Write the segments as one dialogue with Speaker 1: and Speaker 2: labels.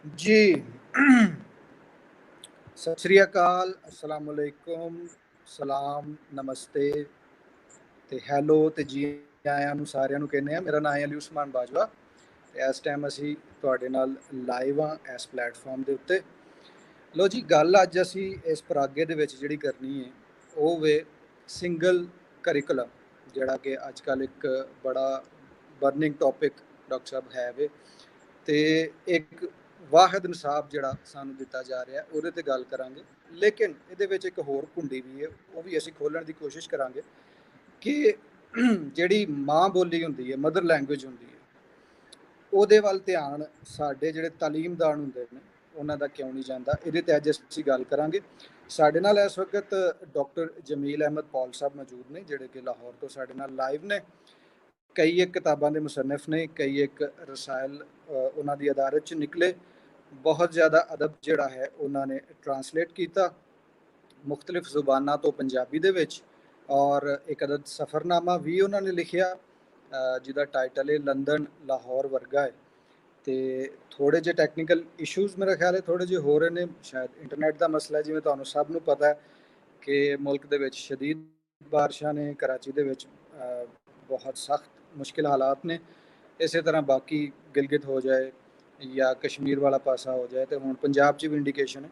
Speaker 1: ਜੀ ਸਤਿ ਸ੍ਰੀ ਅਕਾਲ, ਅਸਲਾਮ ਅਲੈਕੁਮ, ਸਲਾਮ, ਨਮਸਤੇ ਤੇ ਹੈਲੋ ਤੇ ਜੀ ਆਇਆਂ ਨੂੰ ਸਾਰਿਆਂ ਨੂੰ ਕਹਿੰਦੇ ਆ। ਮੇਰਾ ਨਾਮ ਹੈ ਅਲੀ ਉਸਮਾਨ ਬਾਜਵਾ ਤੇ ਇਸ ਟਾਈਮ ਅਸੀਂ ਤੁਹਾਡੇ ਨਾਲ ਲਾਈਵ ਆ ਇਸ ਪਲੇਟਫਾਰਮ ਦੇ ਉੱਤੇ। ਲੋ ਜੀ, ਗੱਲ ਅੱਜ ਅਸੀਂ ਇਸ ਪਰਾਗੇ ਦੇ ਵਿੱਚ ਜਿਹੜੀ ਕਰਨੀ ਹੈ ਉਹ ਵੇ ਸਿੰਗਲ ਕਰਿਕੂਲਮ, ਜਿਹੜਾ ਕਿ ਅੱਜ ਕੱਲ੍ਹ ਇੱਕ ਬੜਾ ਬਰਨਿੰਗ ਟੌਪਿਕ ਡਾਕਟਰ ਸਾਹਿਬ ਹੈ ਵੇ, ਤੇ ਇੱਕ ਵਾਹਿਦ ਨਿਸਾਬ ਜਿਹੜਾ ਸਾਨੂੰ ਦਿੱਤਾ ਜਾ ਰਿਹਾ ਉਹਦੇ ਤੇ ਗੱਲ ਕਰਾਂਗੇ। ਲੇਕਿਨ ਇਹਦੇ ਵਿੱਚ ਇੱਕ ਹੋਰ ਕੁੰਡੀ ਵੀ ਹੈ, ਉਹ ਵੀ ਅਸੀਂ ਖੋਲ੍ਹਣ ਦੀ ਕੋਸ਼ਿਸ਼ ਕਰਾਂਗੇ ਕਿ ਜਿਹੜੀ ਮਾਂ ਬੋਲੀ ਹੁੰਦੀ ਹੈ, ਮਦਰ ਲੈਂਗੁਏਜ ਹੁੰਦੀ ਹੈ, ਉਹਦੇ ਵੱਲ ਧਿਆਨ ਸਾਡੇ ਜਿਹੜੇ ਤਾਲੀਮਦਾਨ ਹੁੰਦੇ ਨੇ ਉਹਨਾਂ ਦਾ ਕਿਉਂ ਨਹੀਂ ਜਾਂਦਾ। ਇਹਦੇ ਤੇ ਅੱਜ ਅਸੀਂ ਗੱਲ ਕਰਾਂਗੇ। ਸਾਡੇ ਨਾਲ ਇਸ ਵਕਤ ਡਾਕਟਰ ਜਮੀਲ ਅਹਿਮਦ ਪੌਲ ਸਾਹਿਬ ਮੌਜੂਦ ਨੇ, ਜਿਹੜੇ ਕਿ ਲਾਹੌਰ ਤੋਂ ਸਾਡੇ ਨਾਲ ਲਾਈਵ ਨੇ। ਕਈ ਇੱਕ ਕਿਤਾਬਾਂ ਦੇ ਮੁਸੰਨਿਫ ਨੇ, ਕਈ ਇੱਕ ਰਸਾਇਲ ਉਹਨਾਂ ਦੀ ਅਦਾਰਤ 'ਚ ਨਿਕਲੇ। ਬਹੁਤ ਜ਼ਿਆਦਾ ਅਦਬ ਜਿਹੜਾ ਹੈ ਉਹਨਾਂ ਨੇ ਟਰਾਂਸਲੇਟ ਕੀਤਾ ਮੁਖਤਲਿਫ ਜ਼ੁਬਾਨਾਂ ਤੋਂ ਪੰਜਾਬੀ ਦੇ ਵਿੱਚ, ਔਰ ਇੱਕ ਅਦਦ ਸਫ਼ਰਨਾਮਾ ਵੀ ਉਹਨਾਂ ਨੇ ਲਿਖਿਆ ਜਿਹਦਾ ਟਾਈਟਲ ਹੈ ਲੰਦਨ ਲਾਹੌਰ ਵਰਗਾ ਹੈ। ਤੇ ਥੋੜੇ ਜਿਹੇ ਟੈਕਨੀਕਲ ਇਸ਼ੂਜ਼ ਮੇਰੇ ਖਿਆਲ ਹੈ ਥੋੜੇ ਜਿਹੇ ਹੋ ਰਹੇ ਨੇ, ਸ਼ਾਇਦ ਇੰਟਰਨੈਟ ਦਾ ਮਸਲਾ, ਜਿਵੇਂ ਤੁਹਾਨੂੰ ਸਭ ਨੂੰ ਪਤਾ ਹੈ ਕਿ ਮੁਲਕ ਦੇ ਵਿੱਚ ਸ਼ਦੀਦ ਬਾਰਿਸ਼ਾਂ ਨੇ, ਕਰਾਚੀ ਦੇ ਵਿੱਚ ਬਹੁਤ ਸਖਤ ਮੁਸ਼ਕਿਲ ਹਾਲਾਤ ਨੇ। ਇਸੇ ਤਰ੍ਹਾਂ ਬਾਕੀ ਗਿਲਗਿਤ ਹੋ ਜਾਏ ਜਾਂ ਕਸ਼ਮੀਰ ਵਾਲਾ ਪਾਸਾ ਹੋ ਜਾਏ, ਤੇ ਹੁਣ ਪੰਜਾਬ 'ਚ ਵੀ ਇੰਡੀਕੇਸ਼ਨ ਹੈ,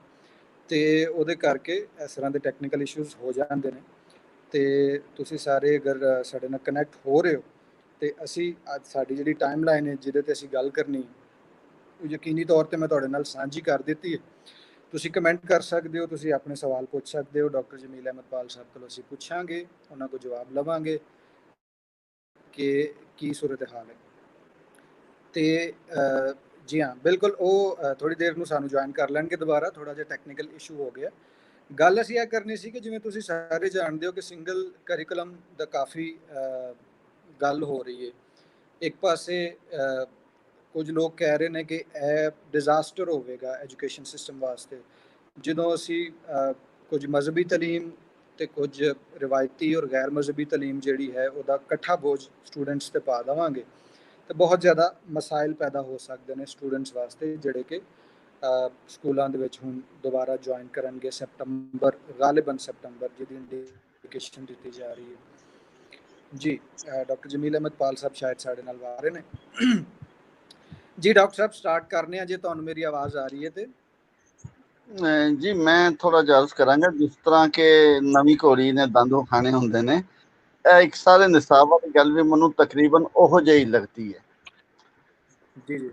Speaker 1: ਤੇ ਉਹਦੇ ਕਰਕੇ ਇਸ ਤਰ੍ਹਾਂ ਦੇ ਟੈਕਨੀਕਲ ਇਸ਼ੂਜ਼ ਹੋ ਜਾਂਦੇ ਨੇ। ਤੇ ਤੁਸੀਂ ਸਾਰੇ ਅਗਰ ਸਾਡੇ ਨਾਲ ਕਨੈਕਟ ਹੋ ਰਹੇ ਹੋ ਤੇ ਅਸੀਂ ਅੱਜ ਸਾਡੀ ਜਿਹੜੀ ਟਾਈਮ ਲਾਈਨ ਹੈ ਜਿਹਦੇ ਤੇ ਅਸੀਂ ਗੱਲ ਕਰਨੀ, ਉਹ ਯਕੀਨੀ ਤੌਰ ਤੇ ਮੈਂ ਤੁਹਾਡੇ ਨਾਲ ਸਾਂਝੀ ਕਰ ਦਿੱਤੀ ਹੈ। ਤੁਸੀਂ ਕਮੈਂਟ ਕਰ ਸਕਦੇ ਹੋ, ਤੁਸੀਂ ਆਪਣੇ ਸਵਾਲ ਪੁੱਛ ਸਕਦੇ ਹੋ। ਡਾਕਟਰ ਜਮੀਲ ਅਹਿਮਦ ਪਾਲ ਸਾਹਿਬ ਕੋਲੋਂ ਅਸੀਂ ਪੁੱਛਾਂਗੇ, ਉਹਨਾਂ ਕੋਲ ਜਵਾਬ ਲਵਾਂਗੇ ਕਿ ਕੀ ਸੂਰਤ ਹਾਲ ਹੈ। ਤੇ ਜੀ ਹਾਂ, ਬਿਲਕੁਲ, ਉਹ ਥੋੜੀ ਦੇਰ ਨੂੰ ਸਾਨੂੰ ਜੁਆਇਨ ਕਰ ਲੈਣਗੇ ਦੁਬਾਰਾ, ਥੋੜਾ ਜਿਹਾ ਟੈਕਨੀਕਲ ਇਸ਼ੂ ਹੋ ਗਿਆ। ਗੱਲ ਅਸੀਂ ਇਹ ਕਰਨੀ ਸੀ ਕਿ ਜਿਵੇਂ ਤੁਸੀਂ ਸਾਰੇ ਜਾਣਦੇ ਹੋ ਕਿ ਸਿੰਗਲ ਕਰਿਕੂਲਮ ਦਾ ਕਾਫੀ ਗੱਲ ਹੋ ਰਹੀ ਹੈ। ਇੱਕ ਪਾਸੇ ਕੁਝ ਲੋਕ ਕਹਿ ਰਹੇ ਨੇ ਕਿ ਇਹ ਡਿਜ਼ਾਸਟਰ ਹੋਵੇਗਾ ਐਜੂਕੇਸ਼ਨ ਸਿਸਟਮ ਵਾਸਤੇ ਜਦੋਂ ਅਸੀਂ ਕੁਝ ਮਜ਼ਹਬੀ ਤਾਲੀਮ ਤੇ ਕੁਝ ਰਿਵਾਇਤੀ ਔਰ ਗੈਰ ਮਜ਼ਹਬੀ ਤਾਲੀਮ ਜਿਹੜੀ ਹੈ ਉਹਦਾ ਇਕੱਠਾ ਬੋਝ ਸਟੂਡੈਂਟਸ ਤੇ ਪਾ ਦੇਵਾਂਗੇ, ਤੇ ਬਹੁਤ ਜ਼ਿਆਦਾ ਮਸਾਇਲ ਪੈਦਾ ਹੋ ਸਕਦੇ ਨੇ ਸਟੂਡੈਂਟਸ ਵਾਸਤੇ, ਜਿਹੜੇ ਕਿ ਸਕੂਲਾਂ ਦੇ ਵਿੱਚ ਹੁਣ ਦੁਬਾਰਾ ਜੁਆਇਨ ਕਰਨਗੇ ਸੈਪਟੰਬਰ, ਗਾਲਿਬਨ ਸੈਪਟੰਬਰ, ਜਿਹਦੀ ਇੰਡੀਕੇਸ਼ਨ ਦਿੱਤੀ ਜਾ ਰਹੀ ਹੈ। ਜੀ ਡਾਕਟਰ ਜਮੀਲ ਅਹਿਮਦ ਪਾਲ ਸਾਹਿਬ ਸ਼ਾਇਦ ਸਾਡੇ ਨਾਲ ਆ ਰਹੇ ਨੇ। ਜੀ ਡਾਕਟਰ ਸਾਹਿਬ, ਸਟਾਰਟ ਕਰਨੇ ਆ ਜੇ ਤੁਹਾਨੂੰ ਮੇਰੀ ਆਵਾਜ਼ ਆ ਰਹੀ ਹੈ ਤੇ।
Speaker 2: ਜੀ ਮੈਂ ਥੋੜਾ ਜਿਹਾ ਅਰਜ਼ ਕਰਾਂਗਾ, ਜਿਸ ਤਰ੍ਹਾਂ ਕਿ ਨਵੀਂ ਘੋੜੀ ਨੇ ਦੰਦ ਵਿਖਾਣੇ ਹੁੰਦੇ ਨੇ, ਇਹ ਇੱਕ ਸਾਰੇ ਨਿਸਾਬ ਵਾਲੀ ਗੱਲ ਵੀ ਮੈਨੂੰ ਤਕਰੀਬਨ ਉਹੋ ਜਿਹੀ ਲੱਗਦੀ ਹੈ।
Speaker 1: ਜੀ ਜੀ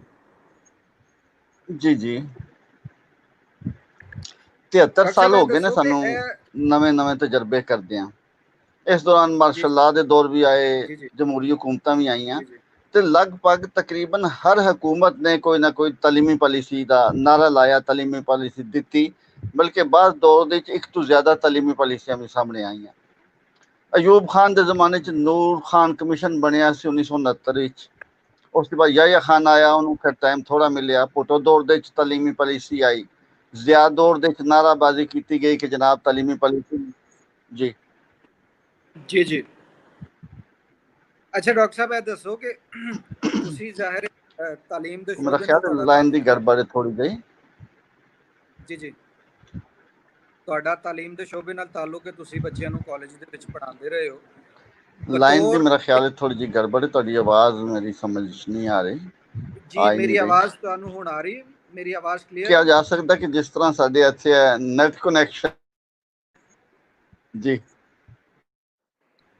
Speaker 2: ਜੀ ਜੀ 73 ਸਾਲ ਹੋ ਗਏ ਨੇ ਸਾਨੂੰ ਨਵੇਂ ਤਜਰਬੇ ਕਰਦੇ ਆ। ਇਸ ਦੌਰਾਨ ਮਾਰਸ਼ਲ ਦੇ ਦੌਰ ਵੀ ਆਏ, ਜਮਹੂਰੀ ਹੁਕੂਮਤਾਂ ਵੀ ਆਈਆਂ, ਤੇ ਲਗਭਗ ਤਕਰੀਬਨ ਹਰ ਹਕੂਮਤ ਨੇ ਕੋਈ ਨਾ ਕੋਈ ਤਾਲੀਮੀ ਪਾਲਿਸੀ ਦਾ ਨਾਰਾ ਲਾਇਆ, ਤਾਲੀਮੀ ਪਾਲਿਸੀ ਦਿੱਤੀ, ਬਲਕਿ ਬਾਅਦ ਦੌਰ ਦੇ ਵਿੱਚ ਇੱਕ ਤੋਂ ਜ਼ਿਆਦਾ ਤਾਲੀਮੀ ਪਾਲਿਸੀਆਂ ਵੀ ਸਾਹਮਣੇ ਆਈਆਂ। ਅਯੂਬ ਖਾਨ ਦੇ ਜ਼ਮਾਨੇ 'ਚ ਨੂਰ ਖਾਨ ਕਮਿਸ਼ਨ ਬਣਿਆ ਸੀ 1969 ਵਿੱਚ। ਉਸ ਤੋਂ ਬਾਅਦ ਯਾਹਿਆ ਖਾਨ ਆਇਆ, ਉਹਨੂੰ ਫਿਰ ਟਾਈਮ ਥੋੜਾ ਮਿਲਿਆ। ਭੁੱਟੋ ਦੌਰ ਦੇ ਵਿੱਚ ਤਾਲੀਮੀ ਪਾਲਿਸੀ ਆਈ। ਜ਼ਿਆ ਦੌਰ ਦੇ ਵਿੱਚ ਨਾਰਾਬਾਜ਼ੀ ਕੀਤੀ ਗਈ ਕਿ ਜਨਾਬ ਤਾਲੀਮੀ ਪਾਲਿਸੀ। ਜੀ
Speaker 1: ਜੀ ਜੀ ਅੱਛਾ ਡਾਕਟਰ ਸਾਹਿਬ, ਇਹ ਦੱਸੋ ਕਿ ਤੁਸੀਂ ਜ਼ਾਹਿਰ ਤਾਲੀਮ ਦੇ
Speaker 2: ਮੇਰਾ
Speaker 1: ਸ਼ੋਬੇ ਨਾਲ
Speaker 2: ਖਿਆਲ
Speaker 1: ਤੁਹਾਡਾ
Speaker 2: ਲਾਈਨ ਦੀ
Speaker 1: ਤਾਲੁਕ ਹੈ।
Speaker 2: ਗੜਬੜ ਥੋੜੀ ਜਿਹੀ।
Speaker 1: ਜੀ ਜੀ ਤੁਹਾਡਾ ਤਾਲੀਮ ਦੇ ਸ਼ੋਬੇ ਨਾਲ ਤਾਲੁਕ ਹੈ, ਤੁਸੀਂ ਬੱਚਿਆਂ ਨੂੰ ਕਾਲਜ ਦੇ ਵਿੱਚ ਪੜ੍ਹਾਉਂਦੇ ਰਹੇ ਹੋ।
Speaker 2: ਲਾਈਨ ਦੀ ਮੇਰਾ ਖਿਆਲ ਹੈ ਥੋੜੀ ਜਿਹੀ ਗੜਬੜ ਹੈ, ਤੁਹਾਡੀ ਆਵਾਜ਼ ਮੇਰੀ ਸਮਝ ਨਹੀਂ ਆ ਰਹੀ।
Speaker 1: ਜੀ ਮੇਰੀ ਆਵਾਜ਼ ਤੁਹਾਨੂੰ ਹੁਣ ਆ ਰਹੀ ਹੈ? ਮੇਰੀ ਆਵਾਜ਼ ਕਲੀਅਰ
Speaker 2: ਕਿਹਾ
Speaker 1: ਹੈ?
Speaker 2: ਜਾ ਸਕਦਾ ਕਿ ਜਿਸ ਤਰ੍ਹਾਂ ਸਾਡੇ ਇੱਥੇ ਹੈ ਨੈਟ ਕਨੈਕਸ਼ਨ। ਜੀ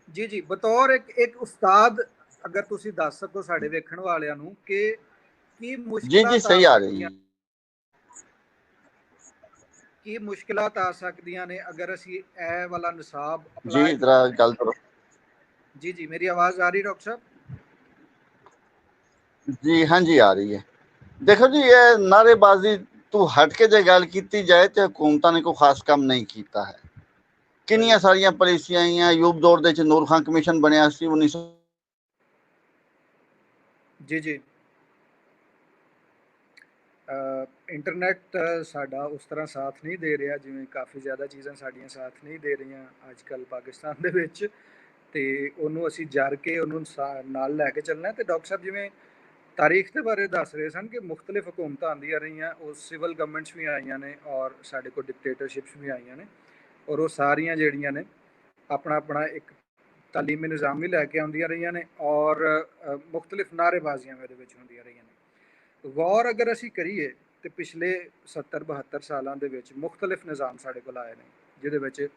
Speaker 1: ਜੀ ਜੀ ਬਤੌਰ ਇੱਕ ਉਸਤਾਦ ਅਗਰ ਤੁਸੀਂ ਦੱਸ ਸਕੋ ਸਾਡੇ ਵੇਖਣ ਵਾਲਿਆਂ ਨੂੰ ਕਿ ਕੀ ਮੁਸ਼ਕਿਲਾਂ
Speaker 2: ਜੀ
Speaker 1: ਆ
Speaker 2: ਸਹੀ ਰਹੀ
Speaker 1: ਸਕਦੀਆਂ, ਕੀ ਮੁਸ਼ਕਿਲਾਤ ਆ ਸਕਦੀਆਂ ਨੇ ਅਗਰ ਅਸੀਂ ਇਹ ਵਾਲਾ ਨਿਸਾਬ
Speaker 2: ਜੀ
Speaker 1: ਅਪਲਾਈ
Speaker 2: ਜਰਾ
Speaker 1: ਕਰਾਂਗੇ।
Speaker 2: ਗੱਲ ਕਰੋ।
Speaker 1: ਜੀ ਜੀ ਮੇਰੀ ਆਵਾਜ਼ ਆ ਰਹੀ ਡਾਕਟਰ ਸਾਹਿਬ?
Speaker 2: ਜੀ ਹਾਂਜੀ ਆ ਰਹੀ ਹੈ। ਦੇਖੋ ਜੀ, ਇਹ ਨਾਅਰੇਬਾਜ਼ੀ ਤੋਂ ਹਟ ਕੇ ਜੇ ਗੱਲ ਕੀਤੀ ਜਾਏ ਤੇ ਹਕੂਮਤਾਂ ਨੇ ਕੋਈ ਖਾਸ ਕੰਮ ਨਹੀਂ ਕੀਤਾ ਹੈ। ਕਿੰਨੀਆਂ ਸਾਰੀਆਂ ਪਾਲਿਸੀਆਂ ਆਈਆਂ। ਅਯੂਬ ਦੌਰ ਦੇ ਵਿੱਚ ਨੂਰ ਖਾਨ ਕਮਿਸ਼ਨ ਬਣਿਆ ਸੀ 1900।
Speaker 1: ਜੀ ਜੀ ਇੰਟਰਨੈਟ ਸਾਡਾ ਉਸ ਤਰ੍ਹਾਂ ਸਾਥ ਨਹੀਂ ਦੇ ਰਿਹਾ, ਜਿਵੇਂ ਕਾਫੀ ਜ਼ਿਆਦਾ ਚੀਜ਼ਾਂ ਸਾਡੀਆਂ ਸਾਥ ਨਹੀਂ ਦੇ ਰਹੀਆਂ ਅੱਜ ਕੱਲ੍ਹ ਪਾਕਿਸਤਾਨ ਦੇ ਵਿੱਚ, ਤੇ ਉਹਨੂੰ ਅਸੀਂ ਜਰ ਕੇ ਉਹਨੂੰ ਨਾਲ ਲੈ ਕੇ ਚੱਲਣਾ। ਤੇ ਡਾਕਟਰ ਸਾਹਿਬ, ਜਿਵੇਂ तारीख के बारे दस रहे सन कि मुख्तलिफ हुकूमत आंदियां रही, वो सिविल गवर्नमेंट्स भी आईयां ने और साढ़े को डिक्टेटरशिप्स भी आईयां ने, और वो सारियां जिहड़ियां ने अपना अपना एक तालीमी निज़ाम भी लैके आउंदियां रही ने, और मुख्तलिफ नारेबाजियां भी होंदियां रही ने। गौर अगर असी करिए तो पिछले 70-72 सालों के मुख्तलिफ निज़ाम साढ़े को आए हैं, जिहदे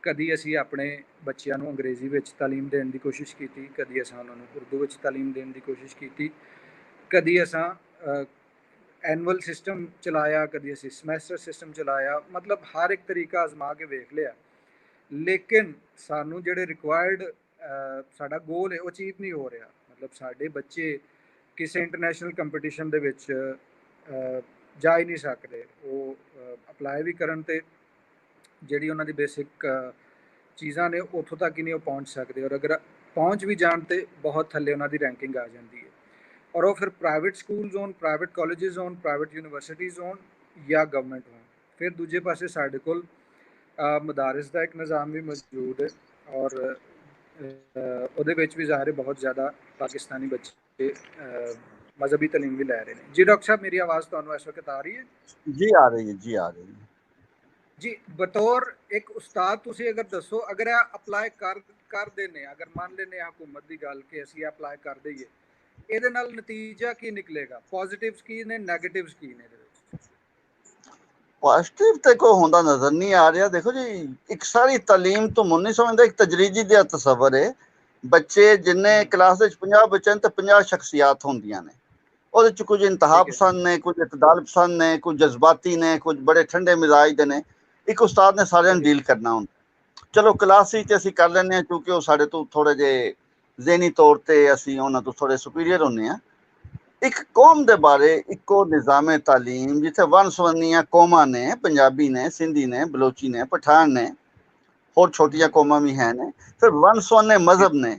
Speaker 1: कदी असी अपने बच्चों को अंग्रेजी में तालीम देने की कोशिश की, कदी असां उन्होंने उर्दू में तालीम देने की कोशिश की, कदी असां एनुअल सिस्टम चलाया, कदी असी समैस्टर सिस्टम चलाया, मतलब हर एक तरीका आजमा के वेख लिया, लेकिन सानू जिहड़े रिक्वायर्ड साडा गोल है वो अचीव नहीं हो रहा। मतलब साडे बच्चे किसी इंटरनेशनल कंपीटिशन दे विच जा ही नहीं सकते, वो अपलाई भी करन ते जिहड़ी उन्हां दी बेसिक चीज़ां ने उत्थों तक ही नहीं पहुँच सकते, और अगर पहुँच भी जान तो बहुत थल्ले उन्हां दी रैंकिंग आ जाती है। और वो फिर प्राइवेट स्कूल्स होन, प्राइवेट कॉलेजेस होन, प्राइवेट यूनिवर्सिटीज़ होन या गवर्नमेंट होन। फिर दूजे पासे साढ़े कोल मदारिस का एक निज़ाम भी मौजूद है, और ਉਹਦੇ ਵਿੱਚ भी ज़ाहिर है बहुत ज़्यादा पाकिस्तानी बच्चे मजहबी तलीम भी लै रहे हैं। जी डॉक्टर साहब, मेरी आवाज़ तो इस वक्त आ रही है?
Speaker 2: जी आ रही है, जी आ रही है।
Speaker 1: जी, बतौर एक उस्ताद तुसी अगर दसो, अगर अपलाई कर देने, अगर मान लेने हुकूमत की गल कि असी अपलाई कर दईए, ਇਹਦੇ ਨਾਲ ਨਤੀਜਾ ਕੀ ਨਿਕਲੇਗਾ? ਪੋਜ਼ਿਟਿਵਸ ਕੀ ਨੇ, ਨੈਗੇਟਿਵਸ ਕੀ ਨੇ ਇਹਦੇ ਵਿੱਚ?
Speaker 2: पॉजिटिव तो कोई होंदा नजर नहीं आ रहा। देखो जी, एक सारी तालीम तो मुन नहीं समझदा, एक तजरीजी दा तसव्वुर है। बच्चे जिन्ने क्लास 50 बच्चे तो 50 शख्सियात होंदियां ने, ਉਹਦੇ ਚ कुछ इंतहा पसंद ने, कुछ इतदाल पसंद ने, कुछ जज्बाती ने, कुछ बड़े ठंडे मिजाज दे ने। एक उस्ताद ने सारिਆਂ ਨੂੰ डील करना ਹੁੰਦਾ। चलो क्लास ਵਿੱਚ ਅਸੀਂ ਕਰ ਲੈਂਦੇ ਹਾਂ, ਕਿਉਂਕਿ ਉਹ ਸਾਡੇ ਤੋਂ ਥੋੜੇ ਜੇ ज़हनी तौर ਤੇ ਅਸੀਂ ਉਹਨਾਂ ਤੋਂ ਥੋੜੇ ਸੁਪੀਰੀਅਰ ਹੁੰਦੇ ਹਾਂ। एक कौम के बारे इको निज़ाम तालीम जिथे वन सवनिया कौमां ने, पंजाबी ने, सिंधी ने, बलोची ने, पठान ने, होर छोटिया कौमां भी हैं ने, फिर वन सवने मजहब ने।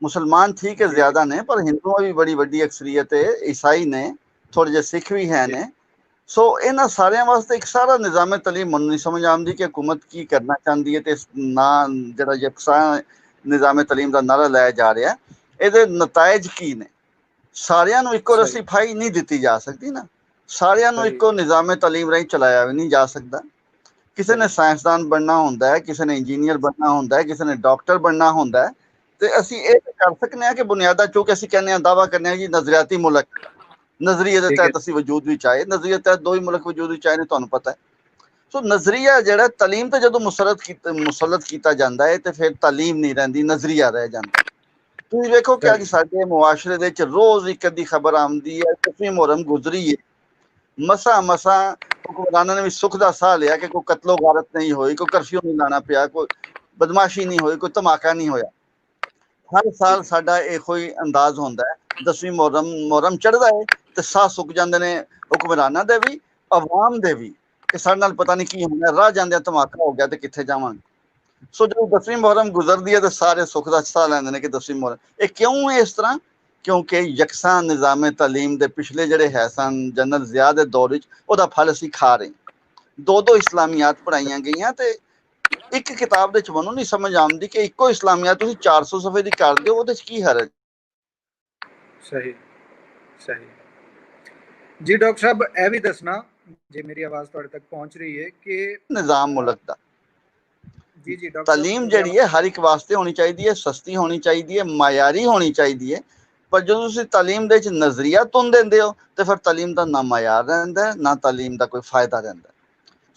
Speaker 2: मुसलमान ठीक है ज्यादा ने, पर हिंदुओं भी बड़ी वड्डी अक्सरीयत है, ईसाई ने, थोड़े जे सिख भी हैं ने। सो इन्हां सारियां वास्ते एक सारा निज़ाम तालीम मैनूं नहीं समझ आती कि हुकूमत की करना चाहती है, ते ना जिहड़ा यकसा निज़ाम तालीम का नारा लाया जा रहा है, ਇਹਦੇ ਨਤਾਇਜ ਕੀ ਨੇ? ਸਾਰਿਆਂ ਨੂੰ ਇੱਕੋ ਰਸੀਫਾਈ नहीं दी जा सकती ना, ਸਾਰਿਆਂ ਨੂੰ ਇੱਕੋ ਨਿਜ਼ਾਮ ਤਾਲੀਮ ਰਾਹੀਂ ਚਲਾਇਆ ਵੀ नहीं जा सकता। ਕਿਸੇ ਨੇ ਸਾਇੰਸਦਾਨ ਬਣਨਾ ਹੁੰਦਾ ਹੈ, ਕਿਸੇ ਨੇ ਇੰਜੀਨੀਅਰ ਬਣਨਾ ਹੁੰਦਾ ਹੈ, ਕਿਸੇ ਨੇ ਡਾਕਟਰ ਬਣਨਾ ਹੁੰਦਾ ਹੈ, ਤੇ ਅਸੀਂ ਇਹ ਕਰ ਸਕਨੇ ਆ ਕਿ ਬੁਨਿਆਦਾਂ ਚੁੱਕ ਅਸੀਂ ਕਹਿੰਦੇ ਆ, ਦਾਵਾ ਕਰਨੇ ਆ ਜੀ ਨਜ਼ਰੀਆਤੀ ਮੁਲਕ, ਨਜ਼ਰੀਏ ਦੇ ਤਹਿਤ ਅਸੀਂ ਵਜੂਦ ਵਿੱਚ ਆਏ। ਨਜ਼ਰੀਏ ਤਹਿਤ ਦੋ ਹੀ ਮੁਲਕ ਵਜੂਦ ਵਿੱਚ ਆਏ ਨੇ, ਤੁਹਾਨੂੰ ਪਤਾ ਹੈ। ਸੋ ਨਜ਼ਰੀਆ ਜਿਹੜਾ ਤਾਲੀਮ ਤੇ ਜਦੋਂ ਮੁਸਲਤ ਕੀਤਾ ਜਾਂਦਾ ਹੈ, ਤੇ ਫਿਰ ਤਾਲੀਮ ਨਹੀਂ ਰਹਿੰਦੀ, ਨਜ਼ਰੀਆ ਰਹਿ ਜਾਂਦਾ। ਤੁਸੀਂ ਵੇਖੋ ਕਿ ਅੱਜ ਸਾਡੇ ਮੁਆਸ਼ਰੇ ਦੇ ਵਿੱਚ ਰੋਜ਼ ਇੱਕ ਅੱਧੀ ਖਬਰ ਆਉਂਦੀ ਹੈ, 10ਵੀਂ ਮੁਹਰਮ ਗੁਜ਼ਰੀ ਹੈ, ਮਸਾਂ ਹੁਕਮਰਾਨਾਂ ਨੇ ਵੀ ਸੁੱਖ ਦਾ ਸਾਹ ਲਿਆ ਕਿ ਕੋਈ ਕਤਲੋ ਗਾਰਤ ਨਹੀਂ ਹੋਈ, ਕੋਈ ਕਰਫਿਊ ਨਹੀਂ ਲਾਣਾ ਪਿਆ, ਕੋਈ ਬਦਮਾਸ਼ੀ ਨਹੀਂ ਹੋਈ, ਕੋਈ ਧਮਾਕਾ ਨਹੀਂ ਹੋਇਆ। ਹਰ ਸਾਲ ਸਾਡਾ ਇਹੋ ਹੀ ਅੰਦਾਜ਼ ਹੁੰਦਾ ਹੈ, 10ਵੀਂ ਮੁਹਰਮ ਚੜ੍ਹਦਾ ਹੈ ਤੇ ਸਾਹ ਸੁੱਕ ਜਾਂਦੇ ਨੇ ਹੁਕਮਰਾਨਾਂ ਦੇ ਵੀ, ਆਵਾਮ ਦੇ ਵੀ, ਕਿ ਸਾਡੇ ਨਾਲ ਪਤਾ ਨਹੀਂ ਕੀ ਹੋਣਾ, ਰਾਹ ਜਾਂਦਿਆਂ ਧਮਾਕਾ ਹੋ ਗਿਆ ਤੇ ਕਿੱਥੇ ਜਾਵਾਂਗੇ। ਸੋ ਜਦੋਂ 10ਵੀਂ ਮੁਹਰਮ ਗੁਜ਼ਰਦੀ ਹੈ ਤਾਂ ਸਾਰੇ ਸੁੱਖ ਦਾ ਸਾਹ ਲੈਂਦੇ ਨੇ ਕਿ 10ਵੀਂ ਮੁਹਰਮ। ਇਹ ਕਿਉਂ ਹੈ ਇਸ ਤਰ੍ਹਾਂ? ਕਿਉਂਕਿ ਯਕਸਾਂ ਨਿਜ਼ਾਮ ਤਾਲੀਮ ਦੇ ਪਿਛਲੇ ਜਿਹੜੇ ਹੈ ਸਨ ਜਨਰਲ ਜ਼ਿਆ ਦੇ ਦੌਰ ਵਿੱਚ, ਉਹਦਾ ਫਲ ਅਸੀਂ ਖਾ ਰਹੇ। ਦੋ ਇਸਲਾਮੀਆਤ ਪੜ੍ਹਾਈਆਂ ਗਈਆਂ ਤੇ ਇੱਕ ਕਿਤਾਬ ਦੇ ਵਿੱਚ ਮੈਨੂੰ ਨਹੀਂ ਸਮਝ ਆਉਂਦੀ ਕਿ ਇੱਕੋ ਇਸਲਾਮੀਆਤ ਤੁਸੀਂ 400 ਸਫ਼ੇ ਦੀ ਕਰ ਦਿਓ, ਉਹਦੇ 'ਚ ਕੀ ਹਰਜ?
Speaker 1: ਸਹੀ ਸਹੀ ਜੀ ਡਾਕਟਰ ਸਾਹਿਬ, ਇਹ ਵੀ ਦੱਸਣਾ ਜੇ ਮੇਰੀ ਆਵਾਜ਼ ਤੁਹਾਡੇ ਤੱਕ ਪਹੁੰਚ ਰਹੀ ਹੈ ਕਿ
Speaker 2: ਨਿਜ਼ਾਮ ਮੁਲਕ ਦਾ
Speaker 1: ਜੀ ਜੀ ਡਾਕਟਰ
Speaker 2: ਤਾਲੀਮ ਜਿਹੜੀ ਹੈ ਹਰ ਇੱਕ ਵਾਸਤੇ ਹੋਣੀ ਚਾਹੀਦੀ ਹੈ, ਸਸਤੀ ਹੋਣੀ ਚਾਹੀਦੀ ਹੈ, ਮਾਇਆਰੀ ਹੋਣੀ ਚਾਹੀਦੀ ਹੈ। ਪਰ ਜਦੋਂ ਤੁਸੀਂ ਤਾਲੀਮ ਦੇ ਵਿੱਚ ਨਜ਼ਰੀਆ ਤੁੰਨ ਦਿੰਦੇ ਹੋ ਤੇ ਫਿਰ ਤਾਲੀਮ ਦਾ ਨਾ ਮਾਇਆਰ ਰਹਿੰਦਾ, ਨਾ ਤਾਲੀਮ ਦਾ ਕੋਈ ਫਾਇਦਾ ਰਹਿੰਦਾ।